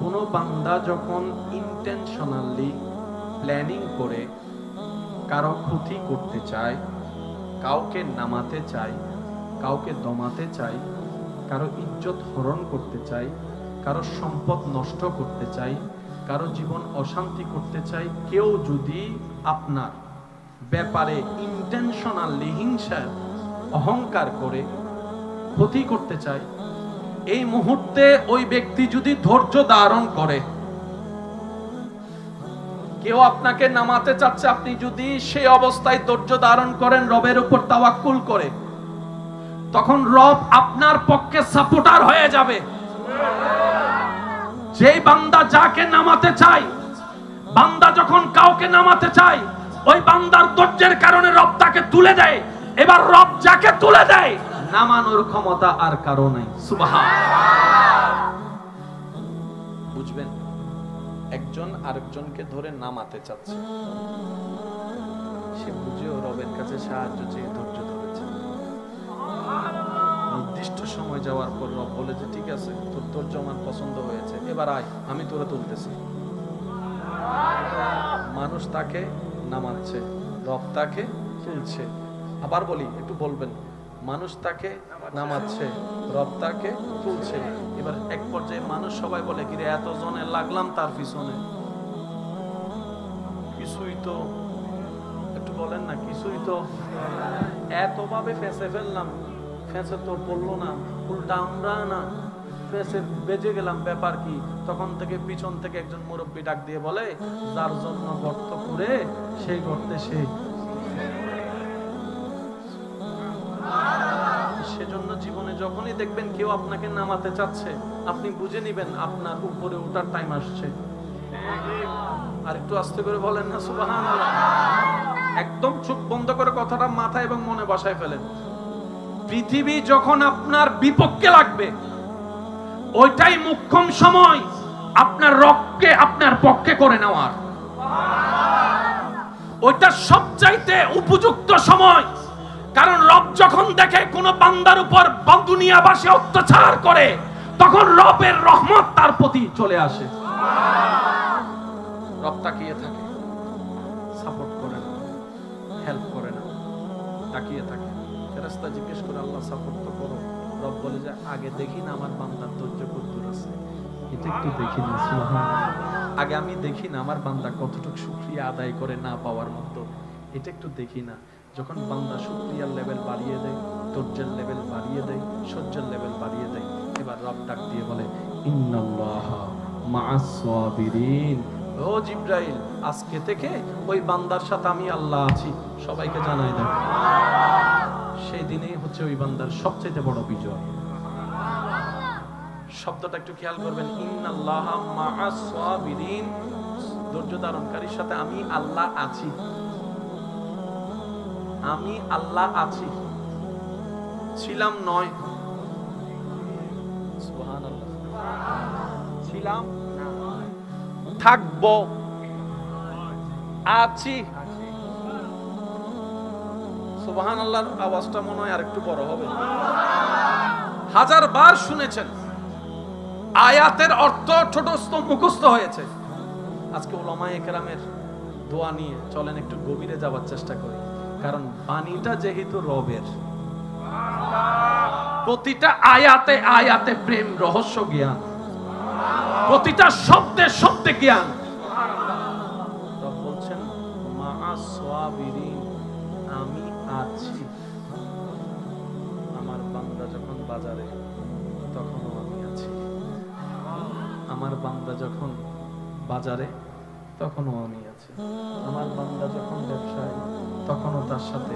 কোন বান্দা যখন ইন্টেনশনালি প্ল্যানিং করে কারো ক্ষতি করতে চায়, কাউকে নামাতে চায়, কাউকে দমাতে চায়, কারো ইজ্জত হরণ করতে চায়, কারো সম্পদ নষ্ট করতে চায়, কারো জীবন অশান্তি করতে চায়, কেউ যদি আপনার ব্যাপারে ইন্টেনশনালি হিংসা অহংকার করে ক্ষতি করতে চায়, এই মুহূর্তে ওই ব্যক্তি যদি ধৈর্য ধারণ করে, কেউ আপনাকে নামাতে চাচ্ছে, আপনি যদি সেই অবস্থায় ধৈর্য ধারণ করেন, রবের উপর তাওয়াক্কুল করে, তখন রব আপনার পক্ষে সাপোর্টার হয়ে যাবে। যেই বান্দা যাকে নামাতে চায়, বান্দা যখন কাউকে নামাতে চায়, ওই বান্দার ধৈর্যের কারণে রব তাকে তুলে দেয়। এবার রব যাকে তুলে দেয়, নামানোর ক্ষমতা আর কারো নাই। সুবহানাল্লাহ। বুঝবেন, একজন আরেকজনকে ধরে নামাতে চাচ্ছে, সে বুঝেও রবের কাছে সাহায্য চেয়ে ধৈর্য ধরেছে। নির্দিষ্ট সময় যাওয়ার পর রব বলে যে ঠিক আছে, তোর ধৈর্য আমার পছন্দ হয়েছে, এবার আয়, আমি তোরে তুলতেছি। মানুষ তাকে নামাচ্ছে, রব তাকে তুলছে। আবার বলি, একটু বলবেন, মানুষ তাকে নামাচ্ছে, রব তাকে তুলছে। এবার এক পর্যায়ে মানুষ সবাই বলে, কিরে এত জনে লাগলাম তার পিছনে, কিছুই তো, একটু বলেন না, কিছুই তো, এতভাবে ফেঁসে ফেললাম, ফেঁসে তো পড়লো না, উল্টা আমরা না ফেঁসে বেজে গেলাম, ব্যাপার কি? তখন থেকে পিছন থেকে একজন মুরব্বী ডাক দিয়ে বলে, যার জন্য গর্ত করে সেই গর্তে সে। সেজন্য জীবনে যখনই দেখবেন কেউ আপনাকে নামাতে চাচ্ছে, আপনি বুঝে নিবেন আপনার উপরে ওঠার টাইম আসছে। আর একটু আস্তে করে বলেন না সুবহানাল্লাহ। একদম চোখ বন্ধ করে কথাটা মাথায় এবং মনে বসায় ফেলেন। পৃথিবী যখন আপনার বিপক্ষে লাগবে, ওইটাই মুখ্যম সময় আপনার রবকে আপনার পক্ষে করে নেওয়ার। ওইটা সবচাইতে উপযুক্ত সময়। কারণ রব যখন দেখে কোন বান্দার উপর দুনিয়াবাসী অত্যাচার করে, তখন রবের রহমত তার প্রতি চলে আসে। রব তাকিয়ে থাকে, সাপোর্ট করে না, হেল্প করে না, তাকিয়ে থাকে। ফেরেশতা জিজ্ঞেস করে, আল্লাহ সাপোর্ট তো করো। রব বলে যে আগে দেখি না আমার বান্দার ধৈর্য কতদূর আছে, এটা একটু দেখি না। সুবহানাল্লাহ। আগে আমি দেখি না আমার বান্দা কতটুকু শুকরিয়া আদায় করে না পাওয়ার মতো, এটা একটু দেখি না। যখন বান্দা শুকরিয়ার লেভেল বাড়িয়ে দেয়, ধৈর্যের লেভেল বাড়িয়ে দেয়, সহ্যের লেভেল বাড়িয়ে দেয়, এবার রব ডাক দিয়ে বলে, ইন্নাল্লাহা মা'আস সাবিরিন। ও জিবরাইল, আজকে থেকে ওই বান্দার সাথে আমি আল্লাহ আছি, সবাইকে জানাই দাও। সেই দিনেই হচ্ছে ওই বান্দার সবচেয়ে বড় বিজয়। শব্দটা একটু খেয়াল করবেন, ইন্নাল্লাহা মা'আস সাবিরিন, ধৈর্য ধারণকারীর সাথে আমি আল্লাহ আছি। আমি আল্লাহ আছি, ছিলাম নয়। সুবহানাল্লাহ। ছিলাম, থাকবো, আছি। সুবহানাল্লাহর আওয়াজটা মনে হয় আরেকটু বড় হবে। হাজারবার শুনেছেন, আয়াতের অর্থ ছোটস্থ মুখস্থ হয়েছে। আজকে উলামায়ে কেরামের দোয়া নিয়ে চলেন একটু গভীরে যাওয়ার চেষ্টা করি। কারণ বাণীটা যেহেতু রবের, প্রতিটা আয়াতে আয়াতে প্রেম, রহস্য, জ্ঞান, প্রতিটা শব্দে শব্দে জ্ঞান। রব বলছেন, মা'আস সাবিরিন, আমি আছি। আমার বান্দা যখন বাজারে, তখনও আমি আছি। আমার বান্দা যখন বাজারে, তখনও আমি আছি। আমার বান্দা যখন ব্যবসায়, তখনও তার সাথে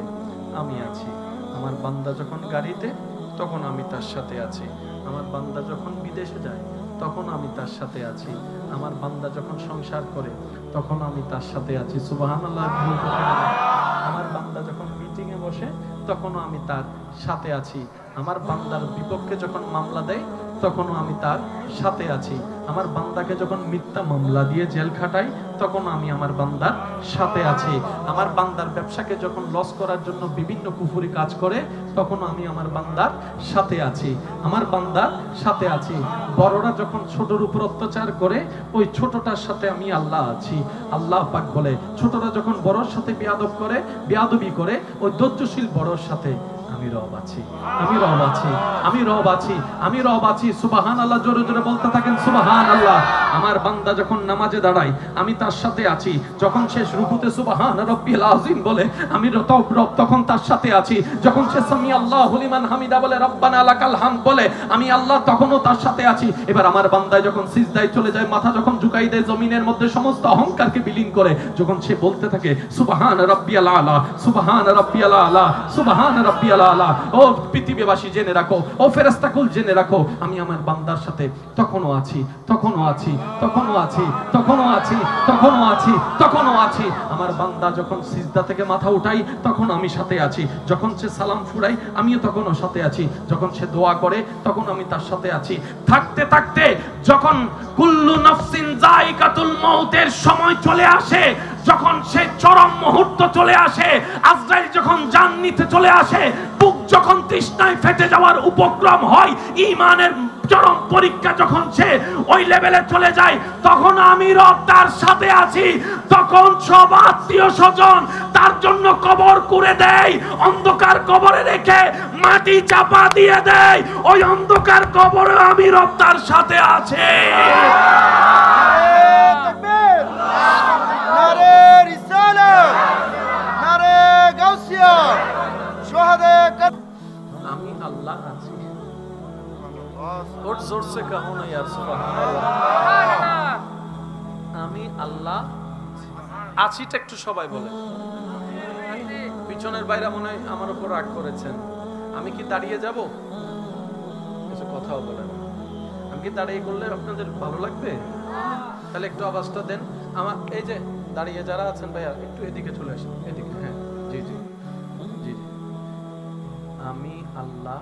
আমি আছি। আমার বান্দা যখন গাড়িতে, তখন আমি তার সাথে আছি। আমার বান্দা যখন বিদেশে যায়, তখন আমি তার সাথে আছি। আমার বান্দা যখন সংসার করে, তখন আমি তার সাথে আছি। সুবহানাল্লাহ। আমার বান্দা যখন মিটিং এ বসে, তখনও আমি তার সাথে আছি। আমার বান্দার বিপক্ষে যখন মামলা দেয়, তখনও আমি তার সাথে আছি। আমার বান্দাকে যখন মিথ্যা মামলা দিয়ে জেল খাটাই তখন আমি আমার বান্দার সাথে আছি। আমার বান্দার ব্যবসাকে যখন লস করার জন্য বিভিন্ন কুফরি কাজ করে তখন আমি আমার বান্দার সাথে আছি, আমার বান্দার সাথে আছি। বড়রা যখন ছোটর উপর অত্যাচার করে ওই ছোটটার সাথে আমি আল্লাহ আছি। আল্লাহ পাক বলে ছোটরা যখন বড়র সাথে বেয়াদবি করে ওই ধৈর্যশীল বড়র সাথে আমি রব আছি, আমি রব আছি, আমি রব আছি, আমি রব আছি। সুবহানাল্লাহ, জোরে জোরে বলতে থাকেন সুবহানাল্লাহ। আমার বান্দা যখন নামাজে দাঁড়ায় আমি তার সাথে আছি, যখন সে রুকুতে সুবহান রাব্বিল আযীম বলে আমি রব তখন তার সাথে আছি, যখন সে সামি আল্লাহু লিমান হামিদা বলে রব্বানা লাকাল হামদ বলে আমি আল্লাহ তখনও তার সাথে আছি। এবার আমার বান্দা যখন সিজদায় চলে যায়, মাথা যখন ঝুঁকাই দেয়, জমিনের মধ্যে সমস্ত অহংকারকে বিলীন করে যখন সে বলতে থাকে সুবহান রাব্বিয়াল আলা, সুবহান রাব্বিয়াল আলা, সুবহান রাব্বিয়াল আলা। ও পৃথিবীবাসী জেনে রাখো, ও ফেরেশতাকুল জেনে রাখো, আমি আমার বান্দার সাথে তখনও আছি, তখনও আছি, তখনও আছি, তখনও আছি, তখনও আছি, তখনও আছি। আমার বান্দা যখন সিজদা থেকে মাথা উঠাই তখন আমি সাথে আছি, যখন সে সালাম ফুরাই আমিও তখনও সাথে আছি, যখন সে দোয়া করে তখন আমি তার সাথে আছি। থাকতে থাকতে যখন কুল্লু নাফসিন যায়িকাতুল মউতের সময় চলে আসে, যখন সে চরম মুহূর্ত চলে আসে, আজরাইল যখন জান নিতে চলে আসে, বুক যখন তৃষ্ণায় ফেটে যাওয়ার উপক্রম হয়, ঈমানের চরম পরীক্ষা যখন সে ওই লেভেলে চলে যায়, তখন আমি রব তার সাথে আছি। তখন সব আত্মীয় স্বজন তার জন্য কবর করে দেয়, অন্ধকার কবরে রেখে মাটি চাপা দিয়ে দেয়, ওই অন্ধকার কবরে আমি রব তার সাথে আছে। আমি আল্লাহ আছি। और जोर से कहो ना यार सुबहानाल्लाह। আমি আল্লাহ আছিটা একটু সবাই বলে। পিছনের বাইরে মনে হয় আমার উপর রাগ করেছেন। আমি কি দাঁড়িয়ে যাব? কিছু কথাও বলেন। আমি কি দাঁড়িয়ে করলে আপনাদের ভালো লাগবে? তাহলে একটু আওয়াজটা দেন। আমার এই যে দাঁড়িয়ে যারা আছেন ভাইয়া একটু এদিকে চলে আসেন, এদিকে। হ্যাঁ, জি জি জি জি। আমি আল্লাহ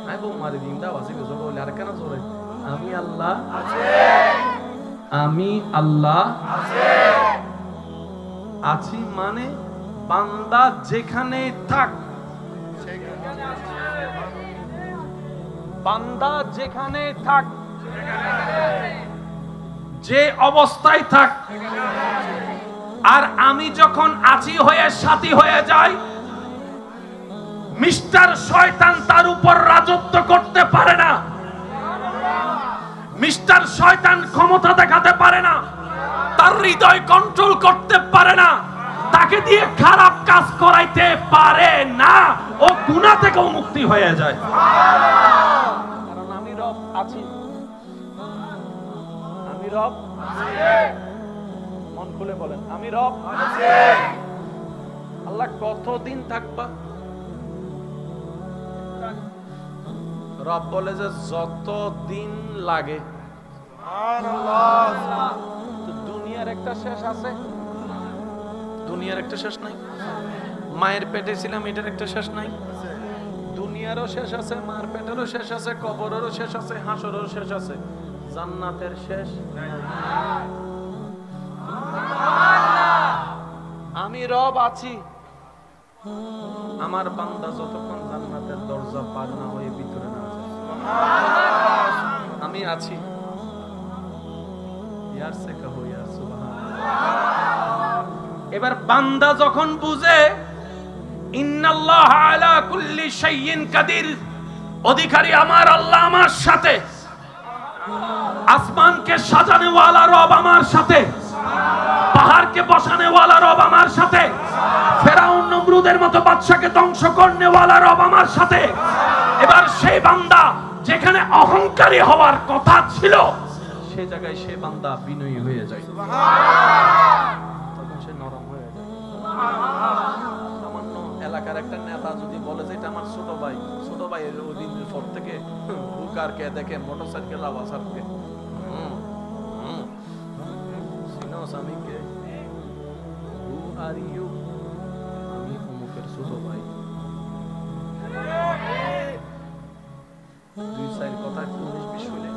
আমি বোমারি দিন দাও আছে জোর বলে আর কেন জোরে? আমি আল্লাহ আছে, আমি আল্লাহ আছে। আছি মানে বান্দা যেখানে থাক, বান্দা যেখানে থাক, যে অবস্থায় থাক, আর আমি যখন আছি হয়ে সাথী হয়ে যাই, মিস্টার শয়তান তার উপর রাজত্ব করতে পারে না, মিস্টার শয়তান ক্ষমতা দেখাতে পারে না, তার হৃদয় কন্ট্রোল করতে পারে না, তাকে দিয়ে খারাপ কাজ করাইতে পারে না, ও গুনাহ থেকেও মুক্তি হয়ে যায়। কারণ আমি রব আছি, আমি রব আছি। মন খুলে বলেন আমি রব আছি। আল্লাহ কতদিন থাকবা? রব বলে যে যত দিন লাগে। দুনিয়ার একটা শেষ আছে? দুনিয়ার একটা শেষ নাই? মায়ের পেটে ছিলাম এটার একটা শেষ নাই? দুনিয়ারও শেষ আছে, মার পেটেরও শেষ আছে, কবরেরও শেষ আছে, হাসরেরও শেষ আছে, জান্নাতের শেষ আমি রব আছি। আমার বান্দা যতক্ষণ জান্নাতের দরজা পার না হয়ে ভিতরে না যায়, আমি আছি। ইয়ার সে কহো ইয়া সুবহানাল্লাহ। এবার বান্দা যখন বুঝে ইন্নাল্লাহা আলা কুল্লি শাইইন কাদির, অধিকারী আমার আল্লাহ আমার সাথে, আসমানকে সাজানে ওয়ালা রব আমার সাথে, পাহাড়কে বসানে ওয়ালা রব আমার সাথে, ফেরাউন নমরুদের মতো বাদশাকে ধ্বংস করনে ওয়ালা রব আমার সাথে। এবার সেই বান্দা যেখানে অহংকারী হওয়ার কথা ছিল সে জায়গায় সে বান্দা বিনয়ী হয়ে যায়, তখন সে নরম হয়ে যায়। সামান্য এলাকার একটা নেতা যদি বলে যে এটা আমার ছোট ভাই, ছোট ভাইয়ের ওদিন পর থেকে বুকার কে দেখে মোটরসাইকেল আওয়াজ আসবে, আমি কে? হু আর ইউ? আমি অমুকের ছোট ভাই। দুই সাইড কথা একটু 19-20 হইলে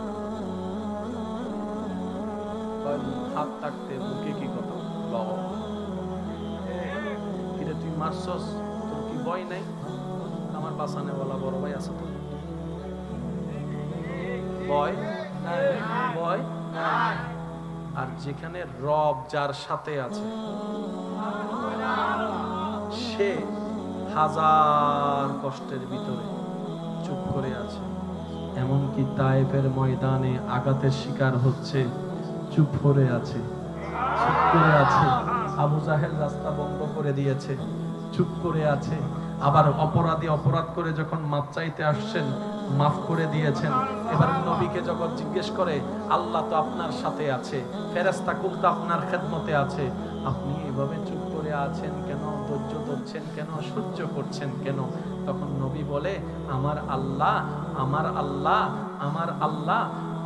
হাত থাকতে মুখে কি কথা কিরে তুই মারছস, তোর কি ভয় নাই? আমার বাসানে বলা বড় ভাই আছে তো, ভয় ভয়। আর যেখানে রব যার সাথে আছে সে হাজার কষ্টের ভিতরে চুপ করে আছে। এমনকি তায়েফের ময়দানে আঘাতের শিকার হচ্ছে, চুপ করে আছে, চুপ করে আছে। আবু জাহেল রাস্তা বন্ধ করে দিয়েছে, চুপ করে আছে। আবার অপরাধী অপরাধ করে যখন মাপ চাইতে আসছেন, মাফ করে দিয়েছেন। এবার নবীকে যখন জিজ্ঞেস করে, আল্লাহ তো আপনার সাথে আছে, ফেরেশতা কুল তো আপনার খেদমতে আছে, আপনি এভাবে চুপ করে আছেন কেন? ধৈর্য ধরছেন কেন? সহ্য করছেন কেন? তখন নবী বলে, আমার আল্লাহ, আমার আল্লাহ, আমার আল্লাহ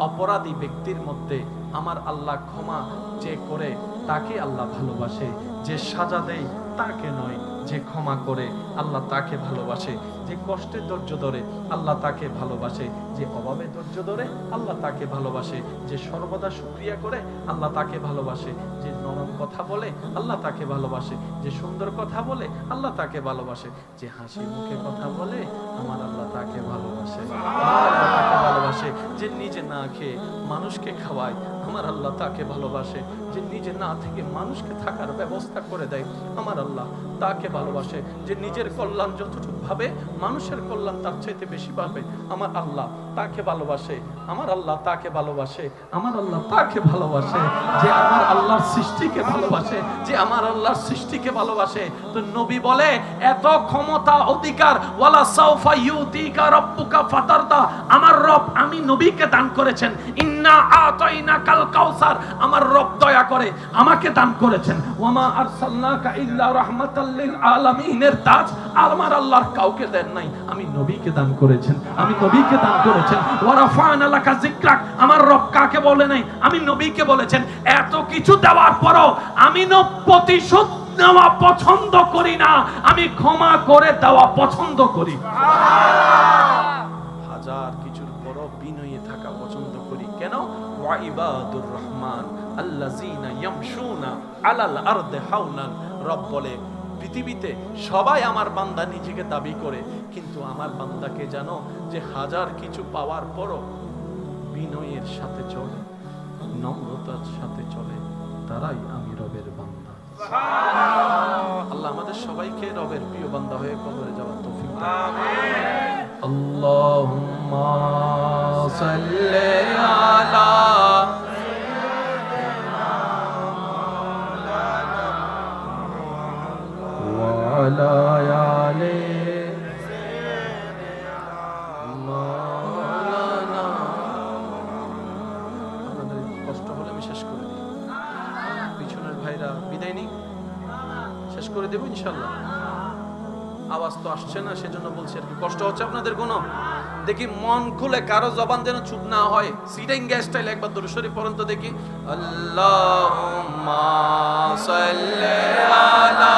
অপরাধী ব্যক্তির মধ্যে আমার আল্লাহ ক্ষমা যে করে তাকে আল্লাহ ভালোবাসে, যে সাজা দেয় তাকে নয়, যে ক্ষমা করে আল্লাহ তাকে ভালোবাসে, যে কষ্টে ধৈর্য ধরে আল্লাহ তাকে ভালোবাসে, যে অভাবে ধৈর্য ধরে আল্লাহ তাকে ভালোবাসে, যে সর্বদা শুকরিয়া করে আল্লাহ তাকে ভালোবাসে, যে নরম কথা বলে আল্লাহ তাকে ভালোবাসে, যে সুন্দর কথা বলে আল্লাহ তাকে ভালোবাসে, যে হাসি মুখে কথা বলে আমার আল্লাহ তাকে ভালোবাসে, আল্লাহ তাকে ভালোবাসে, যে নিজে না খেয়ে মানুষকে খাওয়ায় আমার আল্লাহ তাকে ভালোবাসে, যে নিজে না থেকে মানুষকে থাকার ব্যবস্থা করে দেয় আমার আল্লাহ তাকে ভালোবাসে, যে নিজের কল্যাণ যতটুকু ভাবে মানুষের কল্যাণ তার চাইতে বেশি ভাবে আমার আল্লাহ তাকে ভালোবাসে, আমার আল্লাহ তাকে ভালোবাসে, আমার আল্লাহ তাকে ভালোবাসে, যে আমার আল্লাহর সৃষ্টিকে ভালোবাসে, যে আমার আল্লাহর সৃষ্টিকে ভালোবাসে। তো নবী বলে, এত ক্ষমতা অধিকার ওয়ালা সাউফা ইউতিকা রাব্বুকা ফাতারদা, আমার রব আমি নবীকে দান করেছেন, ইন্না আতাইনাকাল কাউসার, আমার রব দয়া করে আমাকে দান করেছেন, ওয়ামা আরসালনাকা ইল্লা রাহমাতাল লিল আলামিনের তাজ আমার আল্লাহর কাউকে দেন নাই, আমি নবীকে দান করেছেন, আমি নবীকে দান করেছেন। ওয়া রাফা'না লাকা যিকরাক, আমার রব কাকে বলে নাই, আমি নবীকে বলেছেন। এত কিছু দেওয়ার পরও আমি প্রতিশোধ নেওয়া পছন্দ করি না, আমি ক্ষমা করে দেওয়া পছন্দ করি। হাজার কিছুর পরও বিনয়ী থাকা পছন্দ করি। কেন? ওয়া ইবাদুর রহমান আল্লাযীনা ইয়ামশুনা আলাল আরদি হাওনান, রব বলে পৃথিবীতে সবাই আমার বান্দা নিজেকে দাবি করে, কিন্তু আমার বান্দাকে জানো যে হাজার কিছু পাওয়ার পরও বিনয়ের সাথে চলে, নম্রতার সাথে চলে, তারাই আমি রবের বান্দা। আল্লাহ আমাদের সবাইকে রবের প্রিয় বান্দা হয়ে কবরে যাওয়ার তৌফিক দান। আমিন। আল্লাহুম্মা সাল্লি আলা وعلى آل مولانا। আপনাদের কষ্ট হলে আমি শেষ করে দিই, পিছনের ভাইরা বিদায় নিই, শেষ করে দেব ইনশাআল্লাহ। আওয়াজ তো আসছে না, সেজন্য বলছি আর কি। কষ্ট হচ্ছে আপনাদের কোনো? দেখি মন খুলে, কারো জবান যেন চুপ না হয়। সিটিং স্টাইল একবার দরুদ শরীফ পড়ুন তো দেখি। আল্লাহুম্মা সাল্লি আলা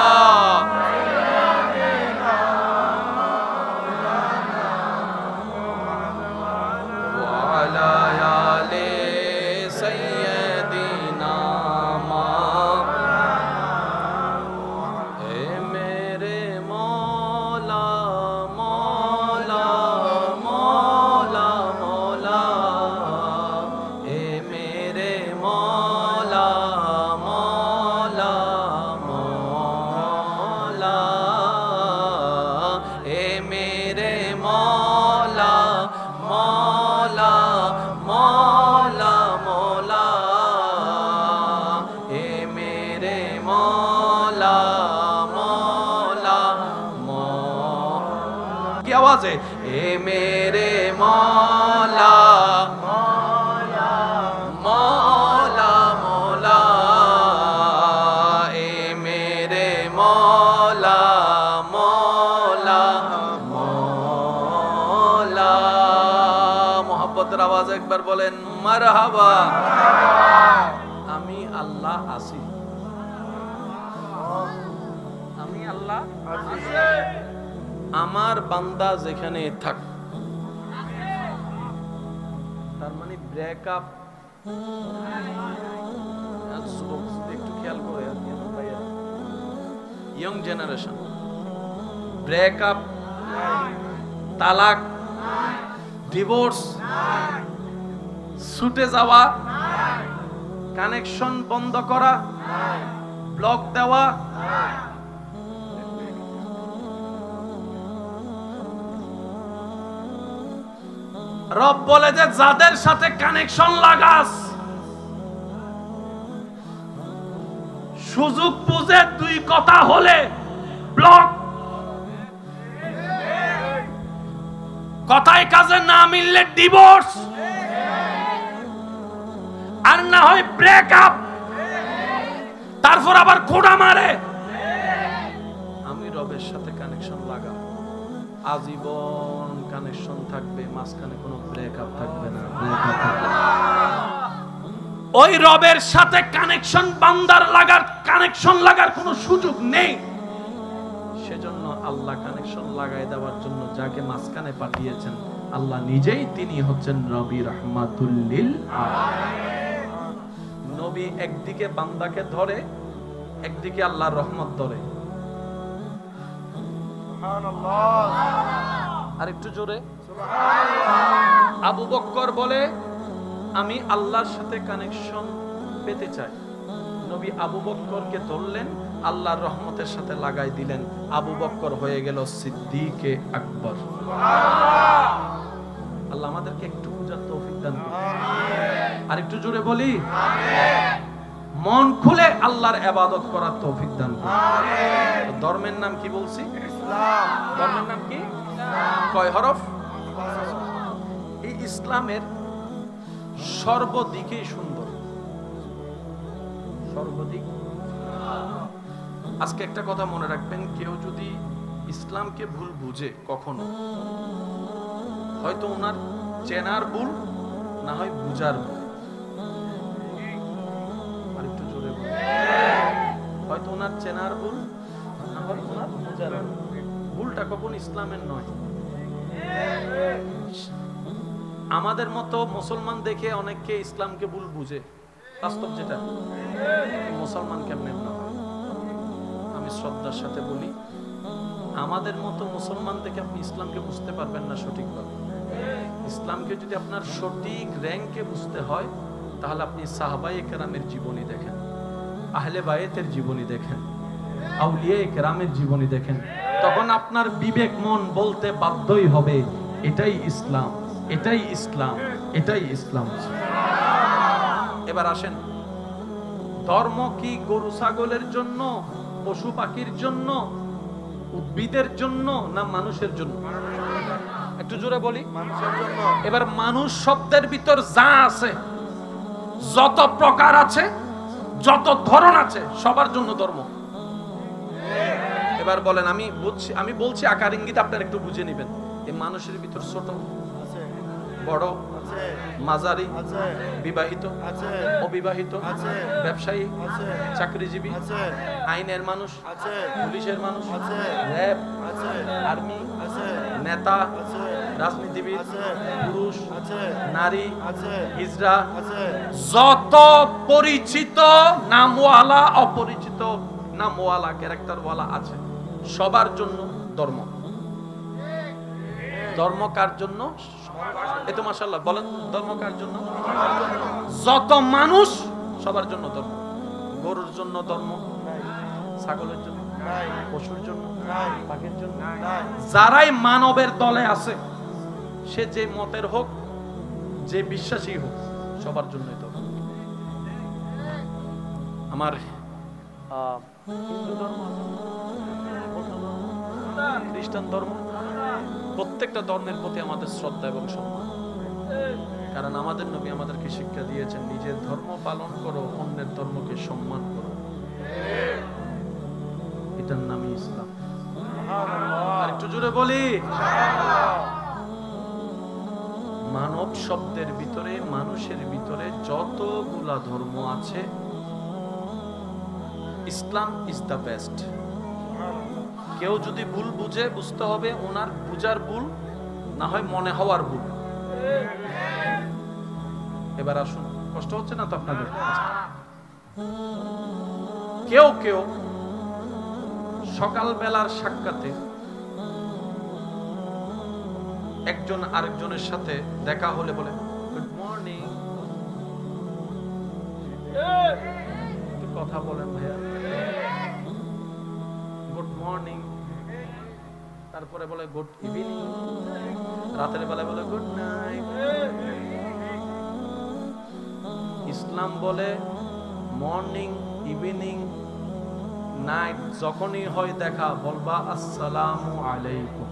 आवाज़ ए मेरे मौला मौला मौला मौला ए मेरे मौला मौला मौला। मोहब्बतेर आवाज़ एक बार बोलें मरहबा। आमी अल्लाह आसी, आमी अल्लाह आसी। আমার বান্দা যেখানে থাক তার মানে ব্রেকআপ একটু খেয়াল করে ইয়ং জেনারেশন, ব্রেকআপ, তালাক, ডিভোর্স, ছুটে যাওয়া, কানেকশন বন্ধ করা, ব্লক দেওয়া, রব বলে যে যাদের সাথে কানেকশন লাগাস, সুযোগ বুঝে দুই কথা হলে ব্লক, কথায় কাজে না মিললে ডিভোর্স, আর না হয় ব্রেকআপ, তারপর আবার খোঁড়া মারে। আমি রবের সাথে কানেকশন লাগা, আজীবন কানেকশন থাকবে, মাঝখানে কোনো ব্রেকআপ থাকবে না। ওই রবের সাথে কানেকশন বান্দার কানেকশন লাগার কোনো সুযোগ নেই। সেজন্য আল্লাহ কানেকশন লাগাই দেওয়ার জন্য যাকে মাঝখানে পাঠিয়েছেন আল্লাহ নিজেই, তিনি হচ্ছেন নবী রাহমাতুল লিল আলামিন। নবী একদিকে বান্দাকে ধরে, একদিকে আল্লাহর রহমত ধরে। সুবহানাল্লাহ। আর একটু জোরে সুবহানাল্লাহ। আবু বকর বলে আমি আল্লাহর সাথে কানেকশন পেতে চাই। নবী আবু বকরকে ধরলেন, আল্লাহর রহমতের সাথে লাগাই দিলেন, আবু বকর হয়ে গেল সিদ্দিকে আকবর। আল্লাহ আমাদেরকে একটু বুঝার তৌফিক দান করুন। আর একটু জোরে বলি আমিন। মন খুলে আল্লাহর ইবাদত করার তৌফিক দান করুন। আমিন। ধর্মের নাম কি বলছি? ইসলাম। ধর্মের নাম কি? ইসলাম। কয় হরফ? এই ইসলামের সর্বদিকে সুন্দর, সর্বদিক। আজকে একটা কথা মনে রাখবেন, কেউ যদি ইসলামকে ভুল বুঝে কখনো, হয়তো ওনার চেনার ভুল, না হয় বুঝার ভুল। আর একটু জোরে বলুন। হয়তো ওনার চেনার ভুল, না হয় ওনার বুঝার ভুল। ভুলটা কখন ইসলামের নয়। আমাদের মতো মুসলমান দেখে অনেককে ইসলামকে ভুল বুঝে, বাস্তব যেটা। মুসলমান কেমনে না হয়? আমি শ্রদ্ধার সাথে বলি, আমাদের মতো মুসলমান দেখে আপনি ইসলামকে বুঝতে পারবেন না সঠিকভাবে। ইসলামকে যদি আপনার সঠিক র্যাঙ্কে বুঝতে হয়, তাহলে আপনি সাহাবায়ে কেরামের জীবনী দেখেন, আহলে বায়েতের জীবনী দেখেন, আউলিয়ায়ে কেরামের জীবনী দেখেন। তখন আপনার বিবেক মন বলতে বাধ্যই হবে এটাই ইসলাম, এটাই ইসলাম, এটাই ইসলাম। এবার আসেন, ধর্ম কি গরু ছাগলের জন্য, পশু পাখির জন্য, উদ্ভিদের জন্য, না মানুষের জন্য? একটু জোরে বলি, মানুষের জন্য। এবার মানুষ শব্দের ভিতর যা আছে, যত প্রকার আছে, যত ধরন আছে, সবার জন্য ধর্ম। এবার বলেন, আমি বলছি আকার ইঙ্গিত, আপনারা একটু বুঝে নেবেন। এই মানুষের ভিতর ছোট, বড়, মাঝারি, বিবাহিত, অবিবাহিত, ব্যবসায়ী, চাকরিজীবী, আইনের মানুষ, পুলিশের মানুষ, র্যাব, আর্মি, নেতা, রাজনীতিবিদ, পুরুষ, নারী, হিজড়া, যত পরিচিত নামওয়ালা, অপরিচিত নামওয়ালা, ক্যারেক্টারওয়ালা আছে, সবার জন্য ধর্ম। ধর্ম কার জন্য? এই তো মাশাআল্লাহ বলেন, ধর্ম কার জন্য? যত মানুষ সবার জন্য ধর্ম। গরুর জন্য ধর্ম, ছাগলের জন্য, পশুর জন্য, পাখির জন্য। যারাই মানবের দলে আছে, সে যে মতের হোক, যে বিশ্বাসী হোক, সবার জন্যই ধর্ম। আমার হিন্দু ধর্ম, খ্রিস্টান ধর্ম, প্রত্যেকটা ধর্মের প্রতি আমাদের শ্রদ্ধা এবং সম্মান। কারণ আমাদের নবী আমাদেরকে শিক্ষা দিয়েছেন, নিজের ধর্ম পালন করো, অন্যের ধর্মকে সম্মান করো, এটার নামই ইসলাম। আর একটু জোরে বলি, মানব শব্দের ভিতরে, মানুষের ভিতরে যতগুলা ধর্ম আছে, ইসলাম ইজ দ্য বেস্ট। কেউ যদি ভুল বুঝে, বুঝতে হবে ওনার বুঝার ভুল, না হয় মনে হওয়ার ভুল। এবার আসুন, কষ্ট হচ্ছে না তো আপনাদের? কেউ কেউ সকালবেলার সাক্ষাতে একজন আরেকজনের সাথে দেখা হলে বলে গুড মর্নিং, কথা বলেন ভাইয়া, গুড মর্নিং, তারপরে বলে গুড ইভিনিং, রাতের বেলা বলে গুড নাইট। ইসলাম বলে মর্নিং, ইভিনিং, নাইট যখনই হয় দেখা বলবা আসসালামু আলাইকুম।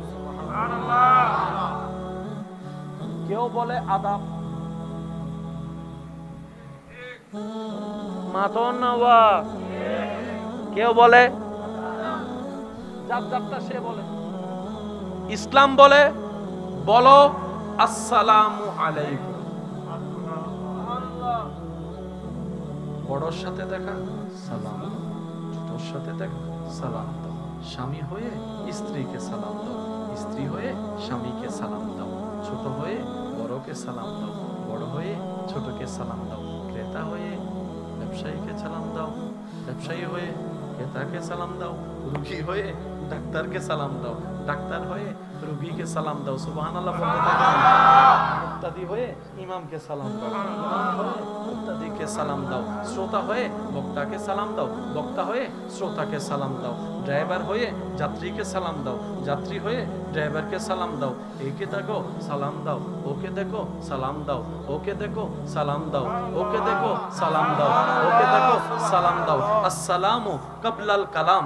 কেউ বলে আদাব, মাতনওয়া, কেউ বলে যাত্রা, সে বলে। ইসলাম বলে বলো আসসালামু আলাইকুম। বড়র সাথে দেখা সালাম, ছোটর সাথে দেখা সালাম দাও, স্বামী হয়ে স্ত্রীকে সালাম দাও, স্ত্রী হয়ে স্বামীকে সালাম দাও, ছোট হয়ে বড়কে সালাম দাও, বড় হয়ে ছোটকে সালাম দাও, ক্রেতা হয়ে ব্যবসায়ীকে সালাম দাও, ব্যবসায়ী হয়ে ক্রেতাকে সালাম দাও, রোগী হয়ে ডাক্তারকে সালাম দাও, ডাক্তার হয়ে রোগীকে সালাম দাও। সুবহানাল্লাহ বলতে থাকেন। মুক্তাদি হয়ে ইমামকে সালাম দাও, ইমাম হয়ে মুক্তাদিকে সালাম দাও, শ্রোতা হয়ে বক্তাকে সালাম দাও, বক্তা হয়ে শ্রোতাকে সালাম দাও, ড্রাইভার হয়ে যাত্রীকে সালাম দাও, যাত্রী হয়ে ড্রাইভারকে সালাম দাও। একে দেখো সালাম দাও, ওকে দেখো সালাম দাও, ওকে দেখো সালাম দাও, ওকে দেখো সালাম দাও, ওকে দেখো সালাম দাও। আসসালামু কাবলাল কালাম,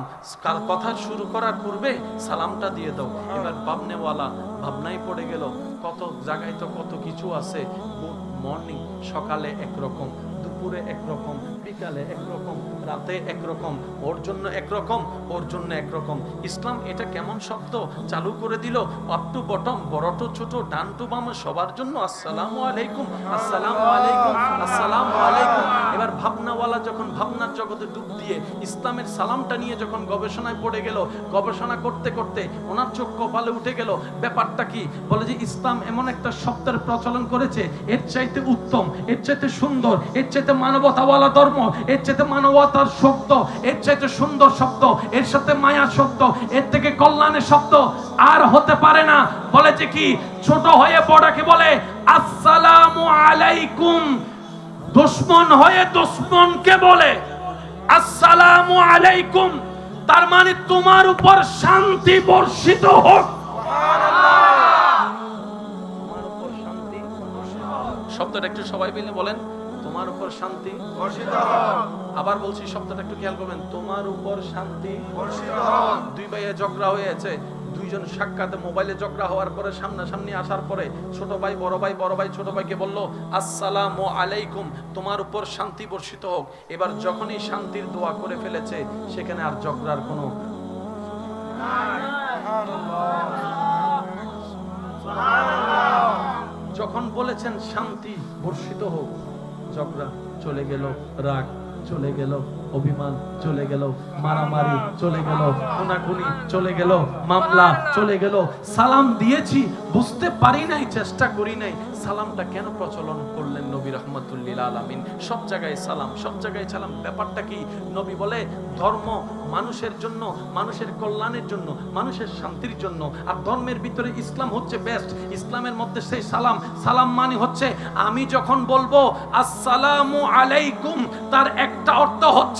কথা শুরু করার পূর্বে সালামটা দিয়ে দাও। এবার ভাবনেওয়ালা ভাবনাই পড়ে গেল, কত জায়গায় তো কত কিছু আছে। গুড মর্নিং সকালে একরকম, দুপুরে একরকম, বিকালে একরকম, রাতে একরকম, ওর জন্য একরকম, ওর জন্য একরকম। ইসলাম এটা কেমন শব্দ চালু করে দিল, আপ টু বটম, বড় টু ছোট, ডান টু বাম, সবার জন্য আসসালামু আলাইকুম, আসসালামু আলাইকুম, আসসালামু আলাইকুম। এবার ভাবনাওয়ালা যখন ভাবনার জগতে ডুব দিয়ে ইসলামের সালামটা নিয়ে যখন গবেষণায় পড়ে গেল, গবেষণা করতে করতে ওনার চোখ কপালে উঠে গেল। ব্যাপারটা কি? বলে যে ইসলাম এমন একটা শব্দের প্রচলন করেছে, এর চাইতে উত্তম, এর চাইতে সুন্দর, এর চাইতে মানবতাওয়ালা ধর্ম, এর চাইতে মানবতার শব্দ, এর চাইতে সুন্দর শব্দ, এর সাথে মায়ার শব্দ, এর থেকে কল্যাণের শব্দ আর হতে পারে না। বলে যে কি, ছোট হয়ে বড়কে বলে আসসালামু আলাইকুম, দুশমন হয়ে দুশমনকে বলে আসসালামু আলাইকুম। তার মানে তোমার উপর শান্তি বর্ষিত হোক। তোমার উপর শান্তি শব্দটা একটু সবাই মিলে বলেন, তোমার উপর শান্তি বর্ষিত হোক। আবার বলছি শব্দটা একটু খেয়াল করবেন, তোমার উপর শান্তি বর্ষিত হোক। দুই ভাইয়ে ঝগড়া হয়েছে, দুইজন সাক্ষাতে মোবাইলে ঝগড়া হওয়ার পরে সামনাসামনি আসার পরে ছোট ভাই বড় ভাই, বড় ভাই ছোট ভাইকে বলল আসসালামু আলাইকুম, তোমার উপর শান্তি বর্ষিত হোক। এবার যখনই শান্তির দোয়া করে ফেলেছে, সেখানে আর ঝগড়ার কোনো যখন বলেছেন শান্তি বর্ষিত হোক, ঝগড়া চলে গেল, রাগ চলে গেল, অভিমান চলে গেল, মারামারি চলে গেল, খুনাখুনি চলে গেল, মামলা চলে গেল। সালাম দিয়েছি, বুঝতে পারি নাই, চেষ্টা করি নাই, সালামটা কেন প্রচলন করলেন নবী রাহমাতুল লিল আলামিন? সব জায়গায় সালাম, সব জায়গায় সালাম। ব্যাপারটা কি? নবী বলে ধর্ম মানুষের জন্য, মানুষের কল্যাণের জন্য, মানুষের শান্তির জন্য। আর ধর্মের ভিতরে ইসলাম হচ্ছে বেস্ট। ইসলামের মধ্যে সেই সালাম, সালাম মানে হচ্ছে আমি যখন বলবো আসসালামু আলাইকুম, তার একটা অর্থ হচ্ছে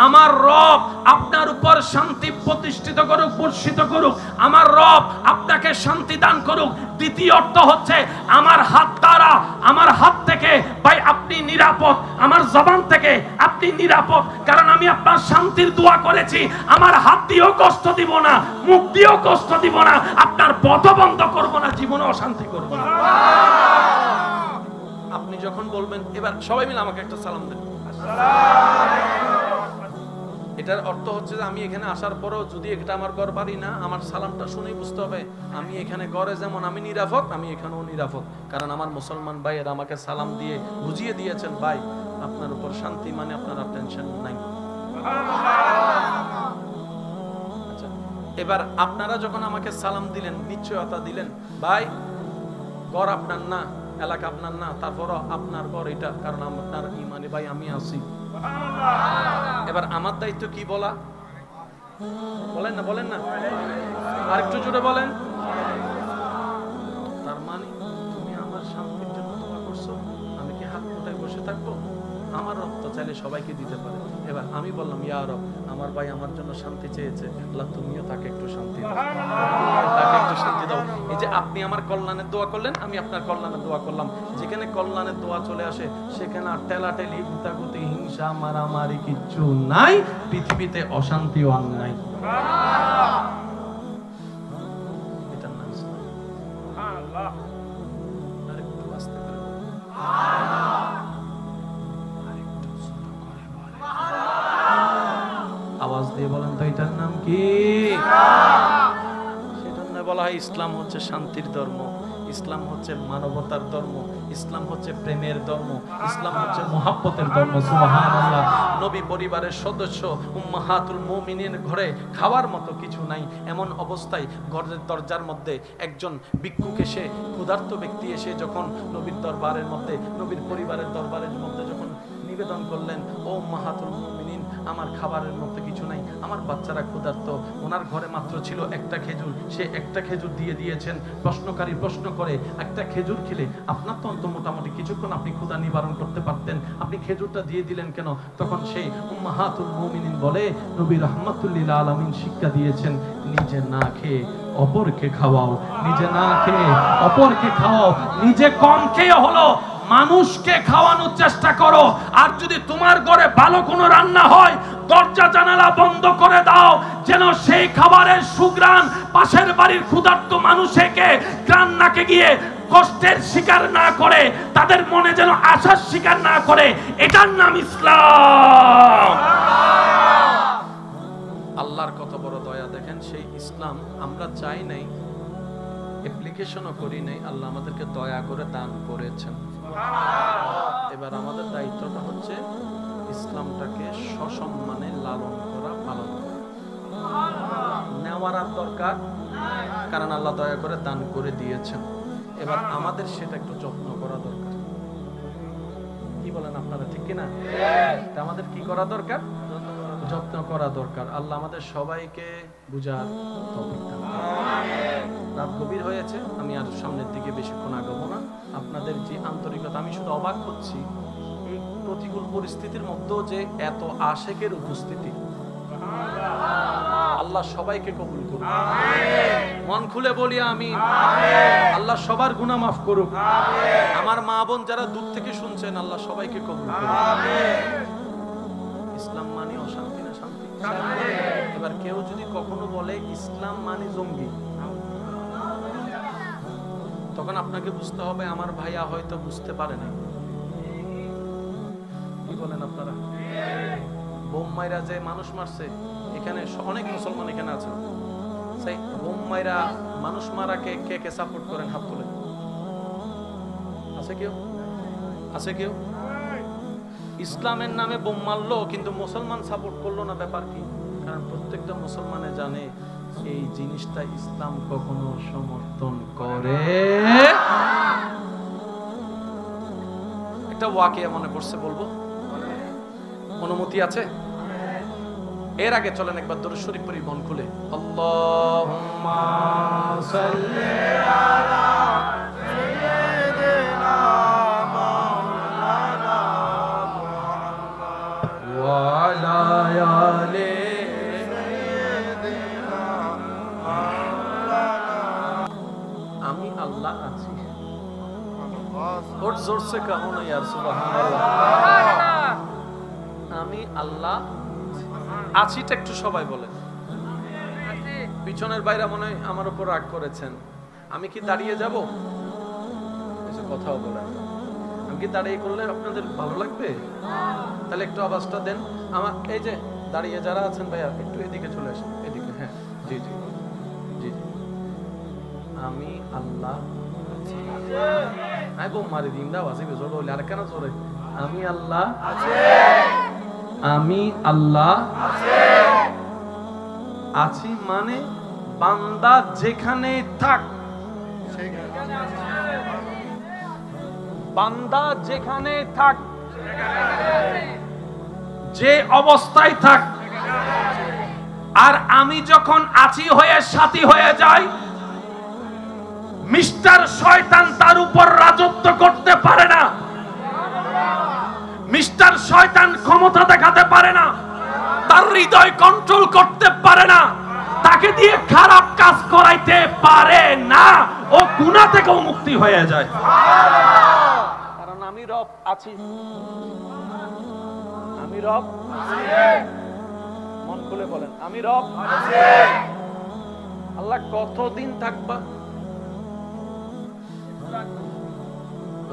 আমার রব আপনার উপর শান্তি প্রতিষ্ঠিত করুক, বর্ষিত করুক, আমার রব আপনাকে শান্তি দান করুক। দ্বিতীয় অর্থ হচ্ছে আমার হাত দ্বারা, আমার হাত থেকে ভাই আপনি নিরাপদ, আমার জবান থেকে আপনি নিরাপদ, কারণ আমি আপনার শান্তির দোয়া করেছি। আমার হাত দিয়েও কষ্ট দিব না, মুখ দিয়েও কষ্ট দিব না, আপনার পথ বন্ধ করব না, জীবনে অশান্তি করব না। আপনি যখন বলবেন, এবার সবাই মিলে আমাকে একটা সালাম দেন, এটার অর্থ হচ্ছে যে আমি এখানে আসার পরেও যদি এটা আমার ঘর বাড়ি না, আমার সালামটা শুনেই বুঝতে হবে আমি এখানে ঘরে যেমন আমি নিরাপদ, আমি এখানেও নিরাপদ, কারণ আমার মুসলমান ভাইয়েরা আমাকে সালাম দিয়ে বুঝিয়ে দিয়েছেন, ভাই আপনার উপর শান্তি মানে আপনার টেনশন নাই। আচ্ছা, এবার আপনারা যখন আমাকে সালাম দিলেন, নিশ্চয়তা দিলেন, ভাই ঘর আপনার না, এলাকা আপনার না, তারপরও আপনার ঘর এটা, কারণ আপনার ইমানি ভাই আমি আছি। এবার আমার দায়িত্ব কি বলা, বলেন না বলেন না, আরেকটু জোরে বলেন। তার মানে তুমি আমার শান্তির জন্য দোয়া করছো, আমি কি হাত মুঠায় বসে থাকবো? আমার রক্ত চাইলে সবাইকে দিতে পারে। এবার আমি বললাম, ইয়া রব, আমার ভাই আমার জন্য শান্তি চেয়েছে, আল্লাহ তুমিও তাকে একটু শান্তি দাও, তাকে একটু শান্তি দাও। এই যে আপনি আমার কল্যাণের দোয়া করলেন, আমি আপনার কল্যাণের দোয়া করলাম। যেখানে কল্যাণের দোয়া চলে আসে সেখানে আর টেলাটেলি, গুতাগুতি, হিংসা, মারামারি কিচ্ছু নাই, পৃথিবীতে অশান্তিও আর নাই। এটার নাম সুবহানাল্লাহ। আরেকটু আস্তে করে আওয়াজ দিয়ে বলেন তো, এটার নাম কি? সেজন্য বলা হয় ইসলাম হচ্ছে শান্তির ধর্ম, ইসলাম হচ্ছে মানবতার ধর্ম, ইসলাম হচ্ছে প্রেমের ধর্ম, ইসলাম হচ্ছে মুহাব্বতের ধর্ম। সুবহানাল্লাহ। নবী পরিবারের সদস্য উম্মাহাতুল মুমিনিন ঘরে খাওয়ার মতো কিছু নাই, এমন অবস্থায় ঘরের দরজার মধ্যে একজন ভিক্ষুক এসে, ক্ষুধার্ত ব্যক্তি এসে যখন নবীর দরবারের মধ্যে, নবীর পরিবারের দরবারের মধ্যে যখন নিবেদন করলেন, ও উম্মাহাতুল মুমিনিন, আমার খাবারের মধ্যে কিছু নাই, আমার বাচ্চারা ক্ষুধার্ত, ওনার ঘরে মাত্র ছিল একটা খেজুর, সে একটা খেজুর দিয়ে দিয়েছেন। প্রশ্নকারী প্রশ্ন করে, একটা খেজুর খেলে আপনার তো অন্ত মোটামুটি কিছুক্ষণ আপনি ক্ষুধা নিবারণ করতে পারতেন, আপনি খেজুরটা দিয়ে দিলেন কেন? তখন সেই উম্মাহাতুল মুমিনিন বলে, নবী রাহমাতুল লিল আলামিন শিক্ষা দিয়েছেন, নিজে না খেয়ে অপরকে খাওয়াও, নিজে না খেয়ে অপরকে খাওয়াও, নিজে কম খেয়ে হলো মানুষকে খাওয়ানোর চেষ্টা করো। আর যদি তোমার ঘরে ভালো কোনো রান্না হয়, দরজা জানালা বন্ধ করে দাও, যেন সেই খাবারের সুঘ্রাণ পাশের বাড়ির ক্ষুধার্ত মানুষকে গ্রাম নাকে গিয়ে কষ্টের শিকার না করে, তাদের মনে যেন আশার শিকার না করে। এটার নাম ইসলাম। আল্লাহর কত বড় দয়া দেখেন, সেই ইসলাম আমরা চাই নাই, অ্যাপ্লিকেশনও করি নাই, আল্লাহ আমাদেরকে দয়া করে দান করেছেন। এবার আমাদের দায়িত্বটা হচ্ছে ইসলামটাকে সসম্মানে লালন করা, পালন করা। নেওয়ার আর দরকার, কারণ আল্লাহ দয়া করে দান করে দিয়েছেন। এবার আমাদের সেটা একটু যত্ন করা দরকার। কি বলেন আপনারা, ঠিক কিনা? আমাদের কি করা দরকার? যত্ন করা দরকার। আল্লাহ আমাদের সবাইকে বুঝার তৌফিক দান করুন। রাত গভীর হয়েছে, আমি আর সামনের দিকে বেশিক্ষণ আগাবো না। আপনাদের যে আন্তরিকতা, আমি শুধু অবাক হচ্ছি এই প্রতিকূল পরিস্থিতির মধ্যেও যে এত আশেকের উপস্থিতি। আল্লাহ সবাইকে কবুল করুন, মন খুলে বলি আমিন। আল্লাহ সবার গুনাহ মাফ করুক। আমার মা বোন যারা দূর থেকে শুনছেন, আল্লাহ সবাইকে কবুল করুন। ইসলাম মানে অশান্তি না শান্তি? এবার কেউ যদি কখনো বলে ইসলাম মানে জঙ্গি, তখন আপনাকে বুঝতে হবে আমার ভাইয়া হয়তো বুঝতে পারে না। কি বলেন আপনারা? বোম্মাইরা যে মানুষ মারছে, এখানে অনেক মুসলমান এখানে আছে, সেই বোম্মাইরা মানুষ মারাকে কে কে সাপোর্ট করেন? হাত তুলে। আছে কেউ? আছে কেউ? ইসলামের নামে বোম মারলো কিন্তু মুসলমান সাপোর্ট করলো না, ব্যাপার কি? কারণ প্রত্যেকটা মুসলমানে জানে এই জিনিসটা ইসলাম কখনো সমর্থন করে। একটা ওয়াকিয়া মনে পড়ছে, বলবো? অনুমতি আছে? এর আগে চলেন একবার দরুদ শরীফ পড়ি মন খুলে। আল্লাহুম্মা সাল্লি আলা সাইয়্যিদিনা মাওলানা মুহাম্মদ ওয়া আলা আলি সাইয়্যিদিনা মাওলানা। আমি আল্লাহ আছি। और जोर से कहो ना यार, सुबहानाल्लाह। আমি আল্লাহ আছিটা একটু সবাই বলে। পিছনের বাইরে মনে হয় আমার উপর রাগ করেছেন। আমি কি দাঁড়িয়ে যাব? কিছু কথাও বলেন। আমি কি দাঁড়িয়ে করলে আপনাদের ভালো লাগবে? তাহলে একটু আওয়াজটা দেন। আমার এই যে দাঁড়িয়ে যারা আছেন ভাইয়া, একটু এদিকে চলে আসেন, এদিকে। হ্যাঁ, জি জি জি জি। আমি আল্লাহ আই বোম মারি দিন দাও, আসি জোর হলে আর কেন জোরে? আমি আল্লাহ আছে, আমি আল্লাহ আছি মানে বান্দা যেখানে থাক বান্দা যেখানে থাক, যে অবস্থায় থাক, আর আমি যখন আছি হয়ে সাথী হয়ে যাই, মিস্টার শয়তান তার উপর রাজত্ব করতে পারে না। মিস্টার শয়তান ক্ষমতা দেখাতে পারে না, তার হৃদয় কন্ট্রোল করতে পারে না, তাকে দিয়ে খারাপ কাজ করাইতে পারে না। ও গুনাহ থেকেও মুক্তি হয়ে যায়, কারণ আমি রব আছি। আমি রব আছি। মন খুলে বলেন, আমি রব আছি। আল্লাহ কতদিন থাকবা?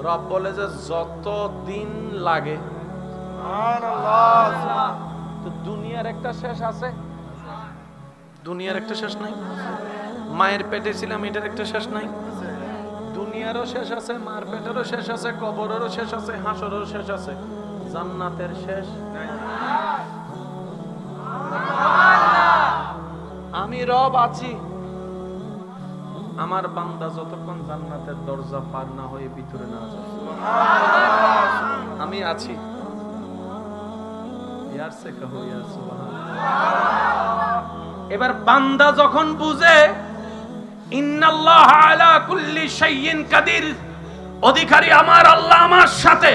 রব বলে যে যত দিন লাগে। তো দুনিয়ার একটা শেষ আছে? দুনিয়ার একটা শেষ নাই? মায়ের পেটে ছিলাম, এটার একটা শেষ নাই? দুনিয়ারও শেষ আছে, মার পেটেরও শেষ আছে, কবরেরও শেষ আছে, হাসরেরও শেষ আছে, জান্নাতের শেষ নাই। আমি রব আছি। আমার বান্দা যতক্ষণ জান্নাতের দরজা পার না হয়ে ভিতরে না যায়, আমি আছি। ইয়ার সে কহো ইয়া সুবহানাল্লাহ। এবার বান্দা যখন বুঝে ইন্নাল্লাহা আলা কুল্লি শাইইন কাদির, অধিকারী আমার আল্লাহ আমার সাথে,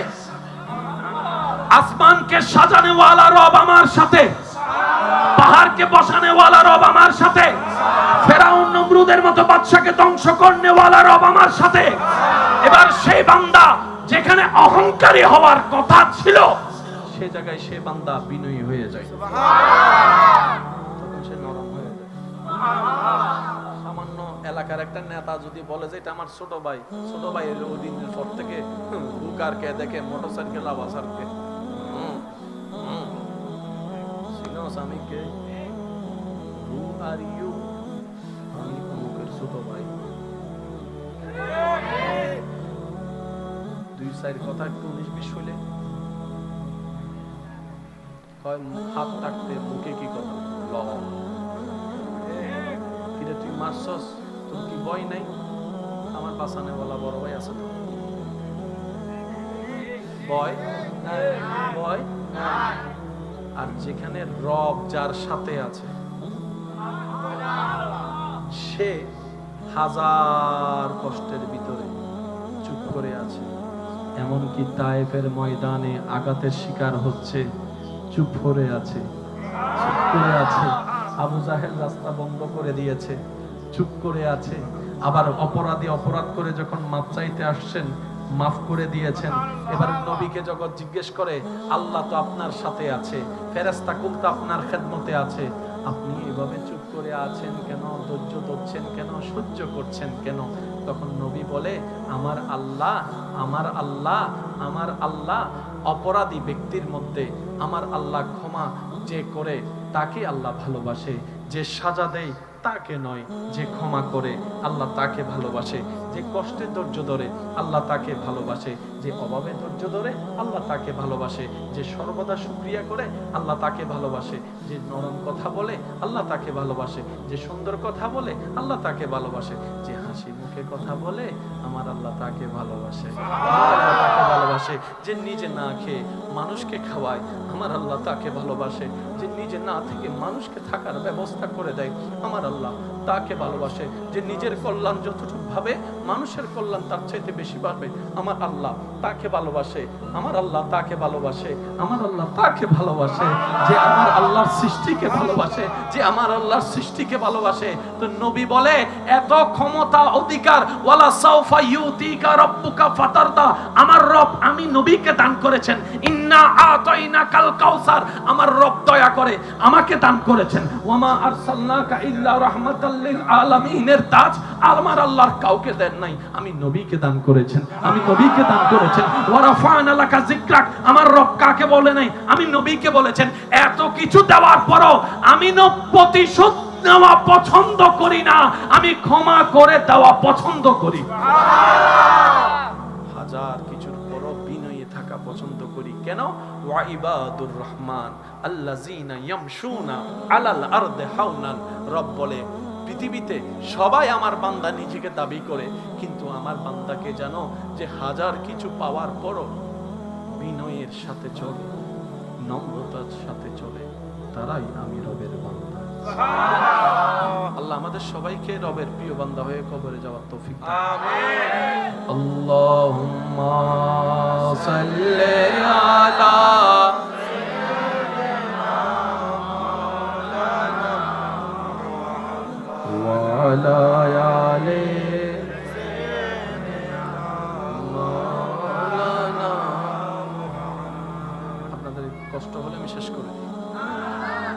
আসমানকে সাজানে ওয়ালা রব আমার সাথে, পাহাড়কে বসানে ওয়ালা রব আমার সাথে, ফেরাউন নমরুদের মতো বাদশাকে ধ্বংস করনে ওয়ালা রব আমার সাথে। এবার সেই বান্দা যেখানে অহংকারী হওয়ার কথা ছিল, সে জায়গায় সে বান্দা বিনয়ী হয়ে যায়, তখন সে নরম হয়ে যায়। সামান্য এলাকার একটা নেতা যদি বলে যে এটা আমার ছোট ভাই, ছোট ভাই এলো ওই দিনের পর থেকে বুকার কে দেখে মোটরসাইকেল আবাসার কে সিনোস আমি কে, হু আর ইউ, আমি অমুকের ছোট ভাই। দুই সাইড কথা একটু 19-20 হইলে কয় হাত থাকতে মুখে কি কথা ল, কিরে তুই মারছস, তোর কি ভয় নাই? আমার বাসানে বলা বড় ভাই আছে তো, ভয় ভয়। আর যেখানে রব যার সাথে আছে, সে হাজার কষ্টের ভিতরে চুপ করে আছে। এমনকি তায়েফের ময়দানে আঘাতের শিকার হচ্ছে, চুপ করে আছে, চুপ করে আছে। আবু জাহেল রাস্তা বন্ধ করে দিয়েছে, চুপ করে আছে। আবার অপরাধী অপরাধ করে যখন মাপ চাইতে আসছেন, মাফ করে দিয়েছেন। এবার নবীকে যখন জিজ্ঞেস করে, আল্লাহ তো আপনার সাথে আছে, ফেরেশতা কুল তো আপনার খেদমতে আছে, আপনি এভাবে চুপ করে আছেন কেন? ধৈর্য ধরছেন কেন? সহ্য করছেন কেন? তখন নবী বলে, আমার আল্লাহ, আমার আল্লাহ, আমার আল্লাহ অপরাধী ব্যক্তির মধ্যে আমার আল্লাহ ক্ষমা যে করে তাকে আল্লাহ ভালোবাসে, যে সাজা দেয় তাকে নয়, যে ক্ষমা করে আল্লাহ তাকে ভালোবাসে, যে কষ্টে ধৈর্য ধরে আল্লাহ তাকে ভালোবাসে, যে অভাবে ধৈর্য ধরে আল্লাহ তাকে ভালোবাসে, যে সর্বদা শুকরিয়া করে আল্লাহ তাকে ভালোবাসে, যে নরম কথা বলে আল্লাহ তাকে ভালোবাসে, যে সুন্দর কথা বলে আল্লাহ তাকে ভালোবাসে, যে হাসি মুখে কথা বলে আমার আল্লাহ তাকে ভালোবাসে, তাকে ভালোবাসে, যে নিজে না খেয়ে মানুষকে খাওয়ায় আমার আল্লাহ তাকে ভালোবাসে, যে নিজে না থেকে মানুষকে থাকার ব্যবস্থা করে দেয় আমার আল্লাহ তাকে ভালোবাসে, যে নিজের কল্যাণ যতটুকু ভাবে মানুষের কল্যাণ তার চাইতে বেশি পাবে আমার আল্লাহ তাকে ভালোবাসে, আমার আল্লাহ তাকে ভালোবাসে, আমার আল্লাহ তাকে ভালোবাসে, যে আমার আল্লাহর সৃষ্টিকে ভালোবাসে, যে আমার আল্লাহর সৃষ্টিকে ভালোবাসে। তো নবী বলে, এত ক্ষমতা অধিকার ওয়ালা সাউফা ইউতিকা রাব্বুকা ফাতারদা, আমার রব আমি নবীকে দান করেছেন। ইন্না আতাইনাকাল কাউসার, আমার রব দয়া করে আমাকে দান করেছেন। ওয়ামা আরসালনাকা ইল্লা রাহমাতাল লিল আলামিনের তাজ আমার আল্লাহর কাউকে দেন নাই, আমি নবীকে দান করেছেন, আমি নবীকে দান করেছেন। ওয়া রাফা'না লাকা যিকরাক, আমার রব কাকে বলে নাই, আমি নবীকে বলেছেন। এত কিছু দেওয়ার পরও আমি প্রতিশোধ নেওয়া পছন্দ করি না, আমি ক্ষমা করে দেওয়া পছন্দ করি। হাজার কিছুর পরও বিনয়ী থাকা পছন্দ করি। কেন? ওয়া ইবাদুর রহমান আল্লাযীনা ইয়ামশুনা আলাল আরদি হাওনান, রব বলে পৃথিবীতে সবাই আমার বান্দা নিজেকে দাবি করে, কিন্তু আমার বান্দাকে জানো যে হাজার কিছু পাওয়ার পরও বিনয়ের সাথে চলে, নম্রতার সাথে চলে, তারাই আমি রবের বান্দা। আল্লাহ আমাদের সবাইকে রবের প্রিয় বান্দা হয়ে কবরে যাওয়ার তৌফিক দান। আমিন। আল্লাহুম্মা সাল্লি আলা ওয়া আলা আলি মাওলানা। আপনাদের কষ্ট হলে আমি শেষ করে দিই,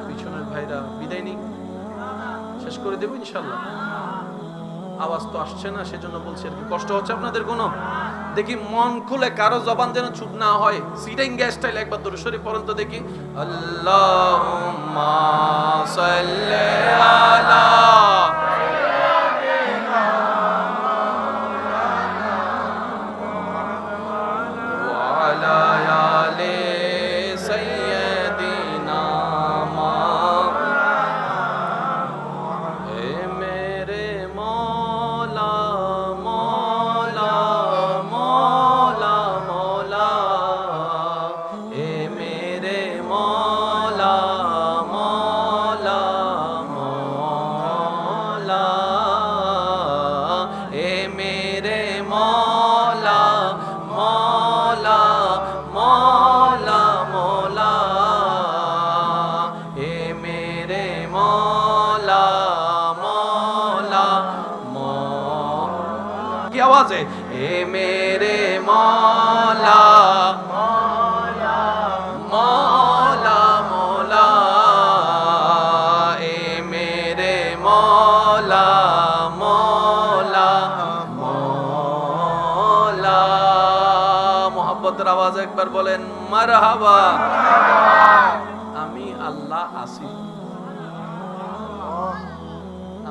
পিছনের ভাইরা বিদায় নিই, শেষ করে দেবো ইনশাল্লাহ। আওয়াজ তো আসছে না, সেজন্য বলছি আর কি। কষ্ট হচ্ছে আপনাদের কোনো? দেখি মন খুলে, কারো জবান যেন চুপ না হয়। সিটিং গ্যাস স্টাইল একবার দরুদ শরীফ পড়েন তো দেখি। আল্লাহুম্মা সাল্লি আলা ওয়া আলা আলি সাইয়্যিদিনা आवाज़े ए मेरे मौला मौला मौला मौला ए मेरे मौला मौला मौला। मोहब्बतेर आवाज़ एक बार बोलें मरहबा। आमी अल्लाह आसी,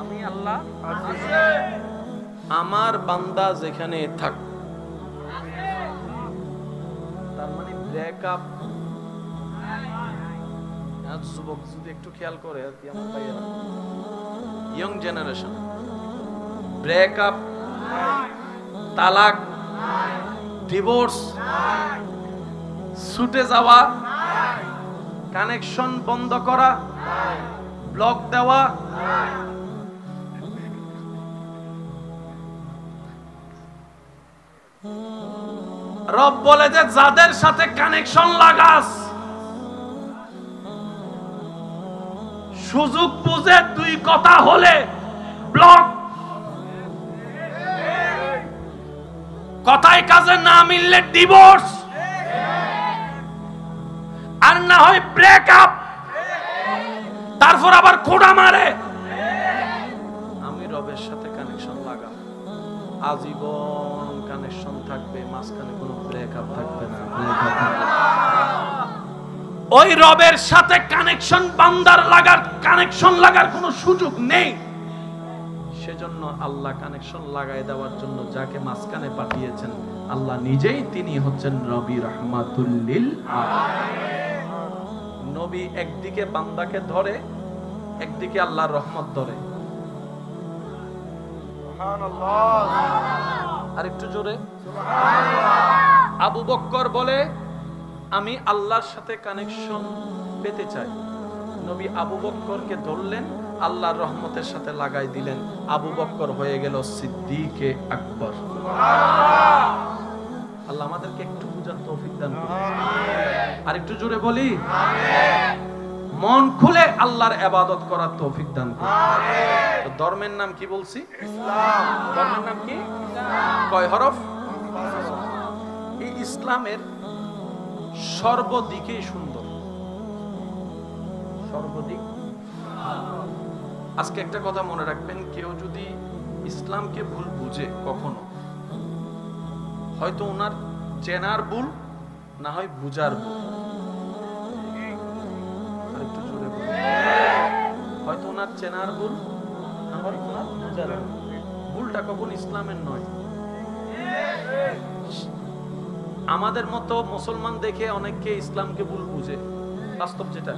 आमी अल्लाह आसी। আমার বান্দা যেখানে থাক, তার মানে ব্রেকআপ। আজ যুবক যদি একটু খেয়াল করে আর কি, আমার ভাইয়েরা ইয়ং জেনারেশন, ব্রেকআপ, তালাক, ডিভোর্স, ছুটে যাওয়া, কানেকশন বন্ধ করা, ব্লক দেওয়া, রব বলে যে যাদের সাথে কানেকশন লাগাস, সুযোগ বুঝে দুই কথা হলে ব্লক, কথায় কাজে না মিললে ডিভোর্স, আর না হয় ব্রেকআপ, তারপর আবার খোঁড়া মারে। আমি রবের সাথে কানেকশন লাগা, আজীবন কানেকশন থাকবে, মাঝখানে কোনো ব্রেকআপ থাকবে না। ওই রবের সাথে কানেকশন বান্দার লাগার, কানেকশন লাগার কোনো সুযোগ নেই। সেজন্য আল্লাহ কানেকশন লাগাই দেওয়ার জন্য যাকে মাঝখানে পাঠিয়েছেন আল্লাহ নিজেই, তিনি হচ্ছেন নবী রাহমাতুল লিল আলামিন। নবী একদিকে বান্দাকে ধরে, একদিকে আল্লাহর রহমত ধরে। আর একটু জোরে আবু বকর বলে আমি আল্লাহর সাথে কানেকশন পেতে চাই। নবী আবু বকরকে ধরলেন, আল্লাহর রহমতের সাথে লাগাই দিলেন, আবু বকর হয়ে গেল সিদ্দিকে আকবর। আল্লাহ আমাদেরকে একটু বুঝার তৌফিক দান করুন। আর একটু জোরে বলি মন খুলে আল্লাহর ইবাদত করার তৌফিক দান করুন। তো ধর্মের নাম কি বলছি? ইসলাম। ধর্মের নাম কি? কয় হরফ? এই ইসলামের সর্বদিকে সুন্দর, সর্বদিক। আজকে একটা কথা মনে রাখবেন, কেউ যদি ইসলামকে ভুল বুঝে কখনো, হয়তো ওনার চেনার ভুল, না হয় বুঝার ভুল। আরেকটু জোরে বলুন। হয়তো ওনার চেনার ভুল, না হয় ওনার বুঝার ভুল। ভুলটা কখন ইসলামের নয়। আমাদের মতো মুসলমান দেখে অনেককে ইসলামকে ভুল বুঝে, বাস্তব যেটা।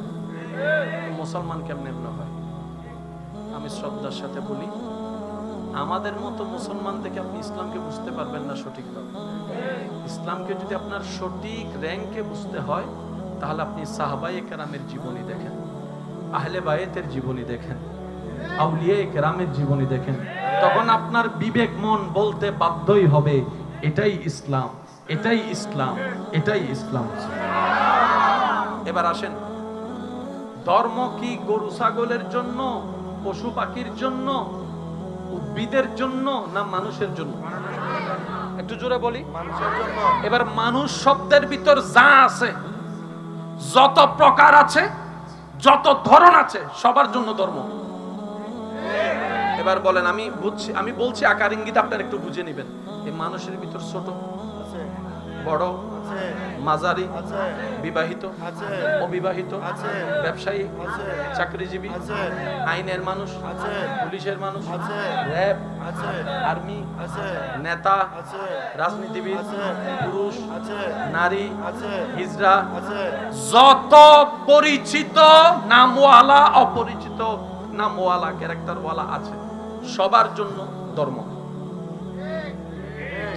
মুসলমান কেমনে হয়? আমি শ্রদ্ধার সাথে বলি, আমাদের মতো মুসলমান থেকে আপনি ইসলামকে বুঝতে পারবেন না সঠিকভাবে। ইসলামকে যদি আপনার সঠিক র্যাঙ্কে বুঝতে হয়, তাহলে আপনি সাহাবায়ে কেরামের জীবনী দেখেন, আহলে বায়েতের জীবনী দেখেন, আউলিয়ায়ে কেরামের জীবনী দেখেন। তখন আপনার বিবেক মন বলতে বাধ্যই হবে এটাই ইসলাম, এটাই ইসলাম, এটাই ইসলাম। এবার আসেন, ধর্ম কি গরু ছাগলের জন্য, পশু পাখির জন্য, উদ্ভিদের জন্য, না মানুষের জন্য? একটু জোরে বলি, মানুষের জন্য। এবার মানুষ শব্দের ভিতর যা আছে, যত প্রকার আছে, যত ধরন আছে, সবার জন্য ধর্ম। এবার বলেন, আমি বুঝছি, আমি বলছি আকার ইঙ্গিত আপনারা একটু বুঝে নেবেন। এই মানুষের ভিতর ছোট আছে, বড় আছে, মাঝারি আছে, বিবাহিত আছে, অবিবাহিত আছে, ব্যবসায়ী আছে, চাকরিজীবী আছে, আইনের মানুষ আছে, পুলিশের মানুষ আছে, র‍্যাব আছে, আর্মি আছে, নেতা আছে, রাজনীতিবিদ আছে, পুরুষ আছে, নারী আছে, হিজড়া আছে, যত পরিচিত নামওয়ালা অপরিচিত নামওয়ালা ক্যারেক্টারওয়ালা আছে, সবার জন্য ধর্ম।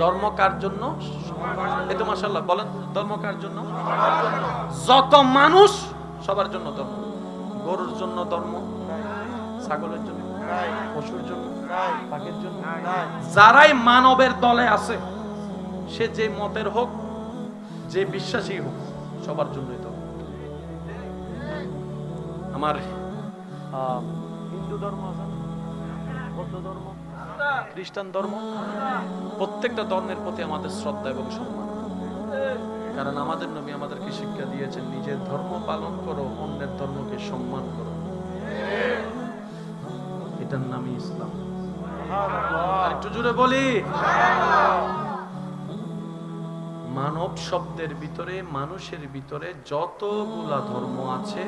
ধর্ম কার জন্য? এই তো মাশাআল্লাহ, বলেন ধর্ম কার জন্য? যত মানুষ সবার জন্য ধর্ম। গরুর জন্য ধর্ম, ছাগলের জন্য, পশুর জন্য, পাখির জন্য। যারাই মানবের দলে আছে, সে যে মতের হোক, যে বিশ্বাসী হোক, সবার জন্যই ধর্ম। আমার হিন্দু ধর্ম আছে, বৌদ্ধ ধর্ম, খ্রিস্টান ধর্ম, প্রত্যেকটা ধর্মের প্রতি আমাদের শ্রদ্ধা এবং সম্মান। কারণ আমাদের নবী আমাদেরকে শিক্ষা দিয়েছেন, নিজের ধর্ম পালন করো, অন্যের ধর্মকে সম্মান করো, এটার নামই ইসলাম। আর একটু জোরে বলি, মানব শব্দের ভিতরে, মানুষের ভিতরে যতগুলা ধর্ম আছে,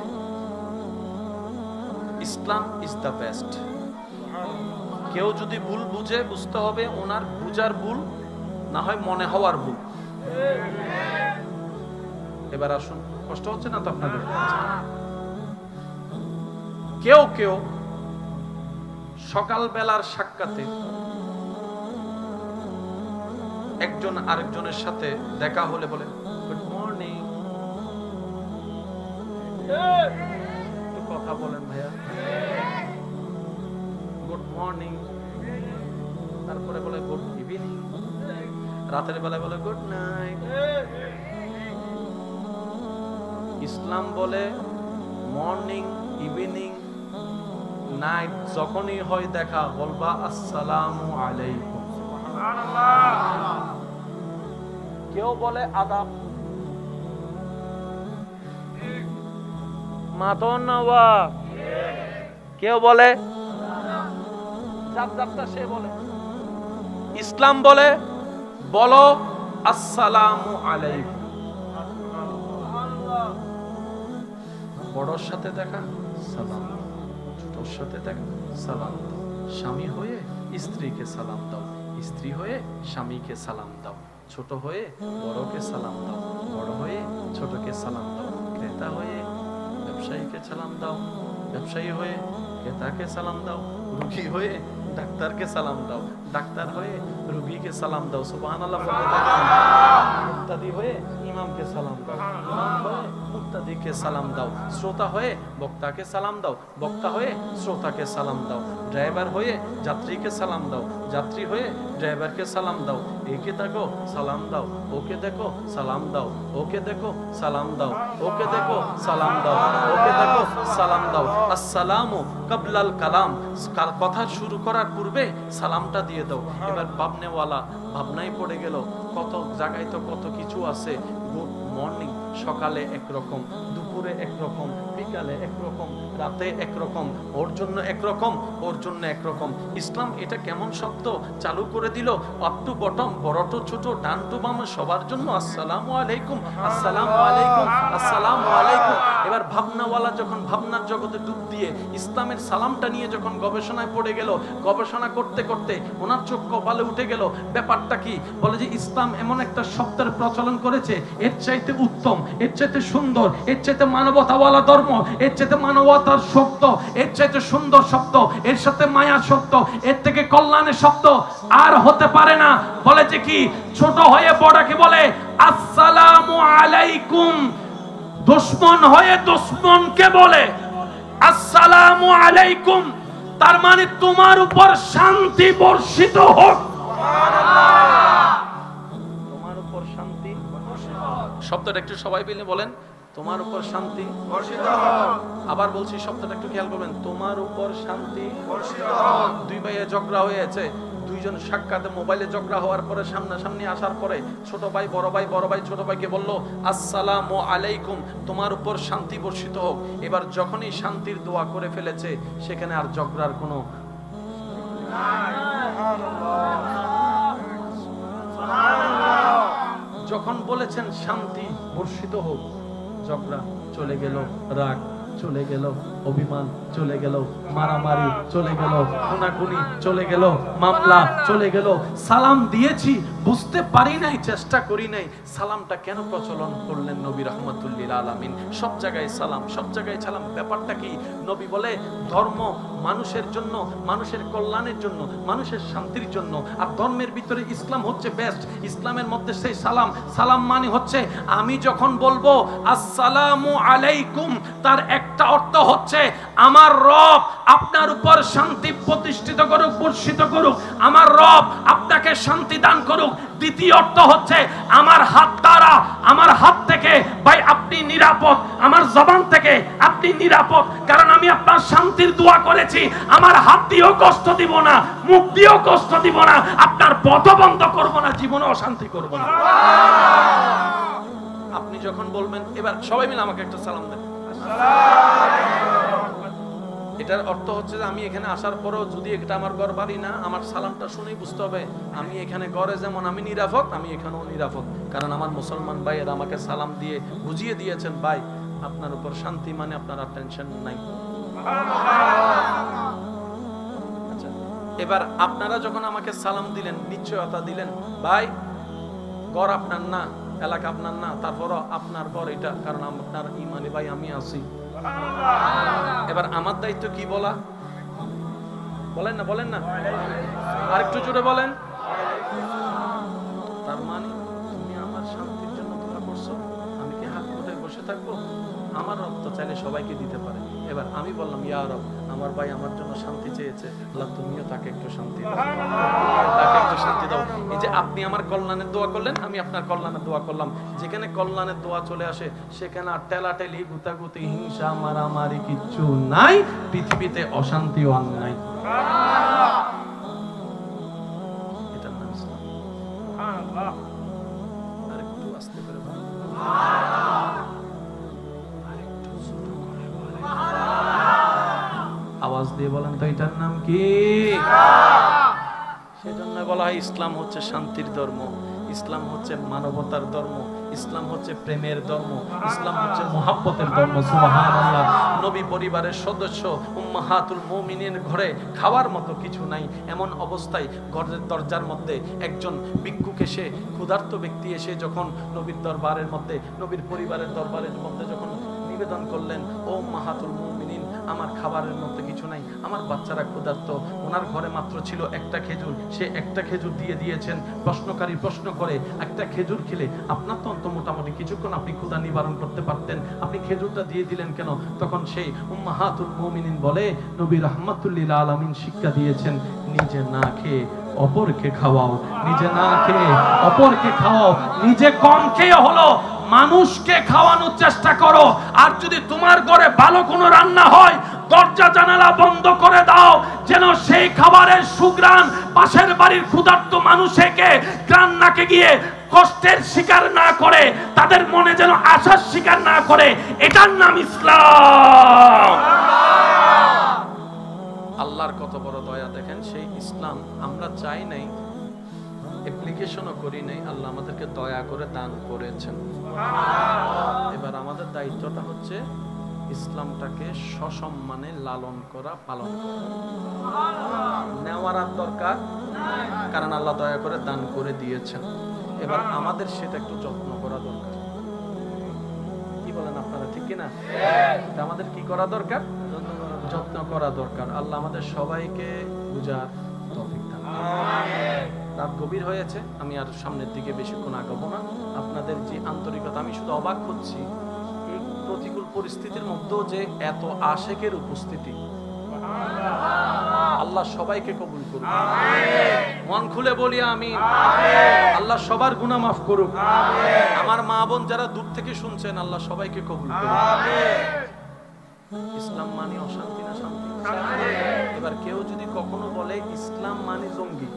ইসলাম ইজ দ্য বেস্ট। কেউ যদি ভুল বুঝে, বুঝতে হবে ওনার বুঝার ভুল, না হয় মনে হওয়ার ভুল। এবার আসুন, কষ্ট হচ্ছে না তো আপনাদের? কেউ কেউ সকাল বেলার সাক্ষাতে একজন আরেকজনের সাথে দেখা হলে বলে গুড মর্নিং, একটু কথা বলেন ভাইয়া, গুড মর্নিং, তারপরে বলে গুড ইভিনিং, রাতের বেলায় বলে গুড নাইট। ইসলাম বলে মর্নিং, ইভিনিং, নাইট, যখনই হয় দেখা বলবা আসসালামু আলাইকুম। কেউ বলে আদাব, মাতনওয়া, কেউ বলে যাবটা, সে বলে। ইসলাম বলে বলো আসসালামু আলাইকুম। বড়র সাথে দেখা সালাম, ছোটর সাথে দেখা সালাম দাও, স্বামী হয়ে স্ত্রীকে সালাম দাও, স্ত্রী হয়ে স্বামীকে সালাম দাও, ছোট হয়ে বড়কে সালাম দাও, বড় হয়ে ছোটকে সালাম দাও, ক্রেতা হয়ে ব্যবসায়ীকে সালাম দাও, ব্যবসায়ী হয়ে ক্রেতাকে সালাম দাও, রোগী হয়ে ডাক্তারকে সালাম দাও, ডাক্তার হয়ে রোগীকে সালাম দাও। সুবহানাল্লাহ। মুক্তাদি হয়ে ইমামকে সালাম দাও, ইমাম হয়ে মুক্তাদিকে সালাম দাও, শ্রোতা হয়ে বক্তাকে সালাম দাও, বক্তা হয়ে শ্রোতাকে সালাম দাও, ড্রাইভার হয়ে যাত্রীকে সালাম দাও, যাত্রী হয়ে ড্রাইভারকে সালাম দাও। একে দেখো সালাম দাও, ওকে দেখো সালাম দাও, ওকে দেখো সালাম দাও, ওকে দেখো সালাম দাও, ওকে দেখো সালাম দাও। আসসালামু কাবলাল কালাম, কথা শুরু করার পূর্বে সালামটা দিয়ে দাও। এবার ভাবনেওয়ালা ভাবনায় পড়ে গেল, কত জায়গায় তো কত কিছু আছে। গুড মর্নিং সকালে একরকম, দুপুরে একরকম, বিকালে একরকম, রাতে একরকম, ওর জন্য একরকম, ওর জন্য একরকম। ইসলাম এটা কেমন শব্দ চালু করে দিল, আপ টু বটম, বড় টু ছোট, ডান টু বাম, সবার জন্য আসসালামু আলাইকুম, আসসালামু আলাইকুম, আসসালামু আলাইকুম। এবার ভাবনাওয়ালা যখন ভাবনার জগতে ডুব দিয়ে ইসলামের সালামটা নিয়ে যখন গবেষণায় পড়ে গেল, গবেষণা করতে করতে ওনার চোখ কপালে উঠে গেল। ব্যাপারটা কি? বলে যে ইসলাম এমন একটা শব্দের প্রচলন করেছে, এর চাইতে উত্তম, এর চাইতে সুন্দর, এর চাইতে মানবতাওয়ালা ধর্ম, এর চাইতে মানবতার শব্দ, এর চাইতে সুন্দর শব্দ, এর সাথে মায়ার শব্দ, এর থেকে কল্যাণের শব্দ আর হতে পারে না। বলে যে কি? ছোট হয়ে বড়কে বলে আসসালামু আলাইকুম, দুশমন হয়ে দুশমনকে বলে আসসালামু আলাইকুম, তার মানে তোমার উপর শান্তি বর্ষিত হোক। তোমার উপর শান্তি বর্ষিত হোক। শব্দটা একটু সবাই মিলে বলেন, তোমার উপর শান্তি বর্ষিত হোক। আবার বলছি, শব্দটা একটু খেয়াল করবেন, তোমার উপর শান্তি বর্ষিত হোক। দুই ভাইয়ে ঝগড়া হয়েছে, দুইজন সাক্ষাতে মোবাইলে ঝগড়া হওয়ার পরে সামনাসামনি আসার পরে ছোট ভাই বড় ভাই ছোট ভাইকে বলল আসসালামু আলাইকুম, তোমার উপর শান্তি বর্ষিত হোক। এবার যখনই শান্তির দোয়া করে ফেলেছে, সেখানে আর ঝগড়ার কোনো যখন বলেছেন শান্তি বর্ষিত হোক, ঝগড়া চলে গেল, রাগ চলে গেল, অভিমান চলে গেল, মারামারি চলে গেল, খুনাখুনি চলে গেল, মামলা চলে গেল। সালাম দিয়েছি, বুঝতে পারি নাই, চেষ্টা করি নাই, সালামটা কেন প্রচলন করলেন নবী রাহমাতুল লিল আলামিন? সব জায়গায় সালাম, সব জায়গায় সালাম। ব্যাপারটা কি? নবী বলে ধর্ম মানুষের জন্য, মানুষের কল্যাণের জন্য, মানুষের শান্তির জন্য। আর ধর্মের ভিতরে ইসলাম হচ্ছে বেস্ট। ইসলামের মধ্যে সেই সালাম, সালাম মানে হচ্ছে আমি যখন বলবো আসসালামু আলাইকুম, তার একটা অর্থ হচ্ছে আমার রব আপনার উপর শান্তি প্রতিষ্ঠিত করুক, বর্ষিত করুক, আমার রব আপনাকে শান্তি দান করুক। দ্বিতীয় অর্থ হচ্ছে আমার হাত দ্বারা, আমার হাত থেকে ভাই আপনি নিরাপদ, আমার জবান থেকে আপনি নিরাপদ, কারণ আমি আপনার শান্তির দোয়া করেছি। আমার হাত দিয়েও কষ্ট দিব না, মুখ দিয়েও কষ্ট দিব না, আপনার পথ বন্ধ করব না, জীবনে অশান্তি করব না। আপনি যখন বলবেন, এবার সবাই মিলে আমাকে একটা সালাম দেন, এটার অর্থ হচ্ছে যে আমি এখানে আসার পরেও যদি এটা আমার ঘর বাড়ি না, আমার সালামটা শুনেই বুঝতে হবে আমি এখানে ঘরে যেমন আমি নিরাপদ, আমি এখানেও নিরাপদ, কারণ আমার মুসলমান ভাইয়েরা আমাকে সালাম দিয়ে বুঝিয়ে দিয়েছেন ভাই আপনার উপর শান্তি মানে আপনার আর টেনশন নাই। আচ্ছা, এবার আপনারা যখন আমাকে সালাম দিলেন, নিশ্চয়তা দিলেন ভাই ঘর আপনার না, এলাকা আপনার না, তারপরও আপনার ঘর এটা, কারণ আপনার ইমানে ভাই আমি আছি। এবার আমার দায়িত্ব কি বলা? বলেন না, বলেন না, আর একটু জোরে বলেন। তার মানে তুমি আমার শান্তির জন্য দোয়া করছো, আমি কি হাত মুঠে বসে থাকবো? আমার রব তো চাইলে সবাইকে দিতে পারে। এবার আমি বললাম ইয়া রব, আমার ভাই আমার জন্য শান্তি চেয়েছে, আল্লাহ তুমিও তাকে একটু শান্তি দাও, তাকে একটু শান্তি দাও। এই যে আপনি আমার কল্যাণের দোয়া করলেন, আমি আপনার কল্যাণের দোয়া করলাম। যেখানে কল্যাণের দোয়া চলে আসে, সেখানে আর টেলাটেলি, গুতাগুতি, হিংসা, মারামারি কিচ্ছু নাই, পৃথিবীতে অশান্তিও আর নাই। এটার নাম ইসলাম। আর একটু আস্তে করে বলুন, আওয়াজ দিয়ে বলেন তো এটার নাম কি? সেজন্য বলা হয় ইসলাম হচ্ছে শান্তির ধর্ম, ইসলাম হচ্ছে মানবতার ধর্ম, ইসলাম হচ্ছে প্রেমের ধর্ম, ইসলাম হচ্ছে মুহাব্বতের ধর্ম। সুবহানাল্লাহ। নবী পরিবারের সদস্য উম্মাহাতুল মুমিনিন ঘরে খাওয়ার মতো কিছু নাই, এমন অবস্থায় ঘরের দরজার মধ্যে একজন ভিক্ষুক এসে, ক্ষুধার্ত ব্যক্তি এসে যখন নবীর দরবারের মধ্যে, নবীর পরিবারের দরবারের মধ্যে যখন নিবেদন করলেন, ও উম্মাহাতুল মুমিনিন আমার খাবারের মধ্যে কিছু নাই, আমার বাচ্চারা ক্ষুধার্ত, ওনার ঘরে মাত্র ছিল একটা খেজুর, সে একটা খেজুর দিয়ে দিয়েছেন। প্রশ্নকারী প্রশ্ন করে, একটা খেজুর খেলে আপনার তো অন্ত মোটামুটি কিছুক্ষণ আপনি ক্ষুধা নিবারণ করতে পারতেন, আপনি খেজুরটা দিয়ে দিলেন কেন? তখন সেই উম্মাহাতুল মুমিনিন বলে, নবী রাহমাতুল লিল আলামিন শিক্ষা দিয়েছেন, নিজে না খেয়ে অপরকে খাওয়াও, নিজে না খেয়ে অপরকে খাওয়াও, নিজে কম খেয়ে হলো মানুষকে খাওয়ানোর চেষ্টা করো। আর যদি তোমার ঘরে ভালো কোনো রান্না হয়, দরজা জানালা বন্ধ করে দাও, যেন সেই খাবারের সুঘ্রাণ পাশের বাড়ির ক্ষুধার্ত মানুষকে গ্রাণ নাকে গিয়ে কষ্টের শিকার না করে, তাদের মনে যেন আশার শিকার না করে। এটার নাম ইসলাম। আল্লাহর কত বড় দয়া দেখেন, সেই ইসলাম আমরা চাই নাই, অ্যাপ্লিকেশনও করি নাই, আল্লাহ আমাদেরকে দয়া করে দান করেছেন। এবার আমাদের দায়িত্বটা হচ্ছে ইসলামটাকে সসম্মানে লালন করা, পালন করা। নেওয়ার আর দরকার, কারণ আল্লাহ দয়া করে দান করে দিয়েছেন। এবার আমাদের সেটা একটু যত্ন করা দরকার। কি বলেন আপনারা, ঠিক কিনা? আমাদের কি করা দরকার? যত্ন করা দরকার। আল্লাহ আমাদের সবাইকে বুঝার তৌফিক দান করুন। রাত গভীর হয়েছে, আমি আর সামনের দিকে বেশিক্ষণ আগাবো না। আপনাদের যে আন্তরিকতা, আমি শুধু অবাক হচ্ছি এই প্রতিকূল পরিস্থিতির মধ্যেও যে এত আশেকের উপস্থিতি। আল্লাহ সবাইকে কবুল করুন, মন খুলে বলি আমিন। আল্লাহ সবার গুনাহ মাফ করুক। আমার মা বোন যারা দূর থেকে শুনছেন, আল্লাহ সবাইকে কবুল করুন। ইসলাম মানে অশান্তি না শান্তি? এবার কেউ যদি কখনো বলে ইসলাম মানে জঙ্গি,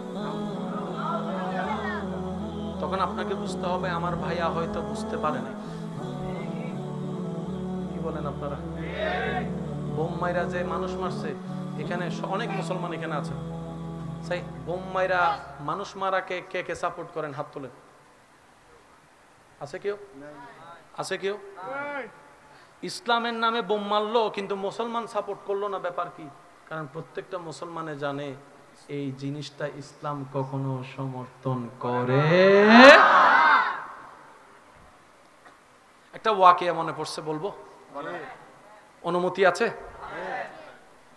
তখন আপনাকে বুঝতে হবে আমার ভাইয়া হয়তো বুঝতে পারে না। কি বলেন আপনারা? বোম মাইরা যে মানুষ মারছে, এখানে অনেক মুসলমান এখানে আছে, সেই বোম মাইরা মানুষ মারাকে কে কে সাপোর্ট করেন? হাত তোলেন। আছে কেউ? আছে কেউ? ইসলামের নামে বোম মারলো কিন্তু মুসলমান সাপোর্ট করলো না, ব্যাপার কি? কারণ প্রত্যেকটা মুসলমানে জানে এই জিনিসটা ইসলাম কখনো সমর্থন করে। একটা ওয়াকিয়া মনে পড়ছে, বলবো? অনুমতি আছে?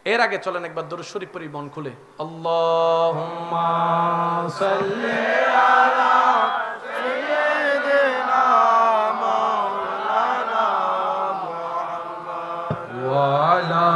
এর আগে চলেন একবার দরুদ শরীফ পড়ি মন খুলে। আল্লাহুম্মা সাল্লি আলা সাইয়্যিদিনা মাওলানা মুহাম্মদ ওয়া আলা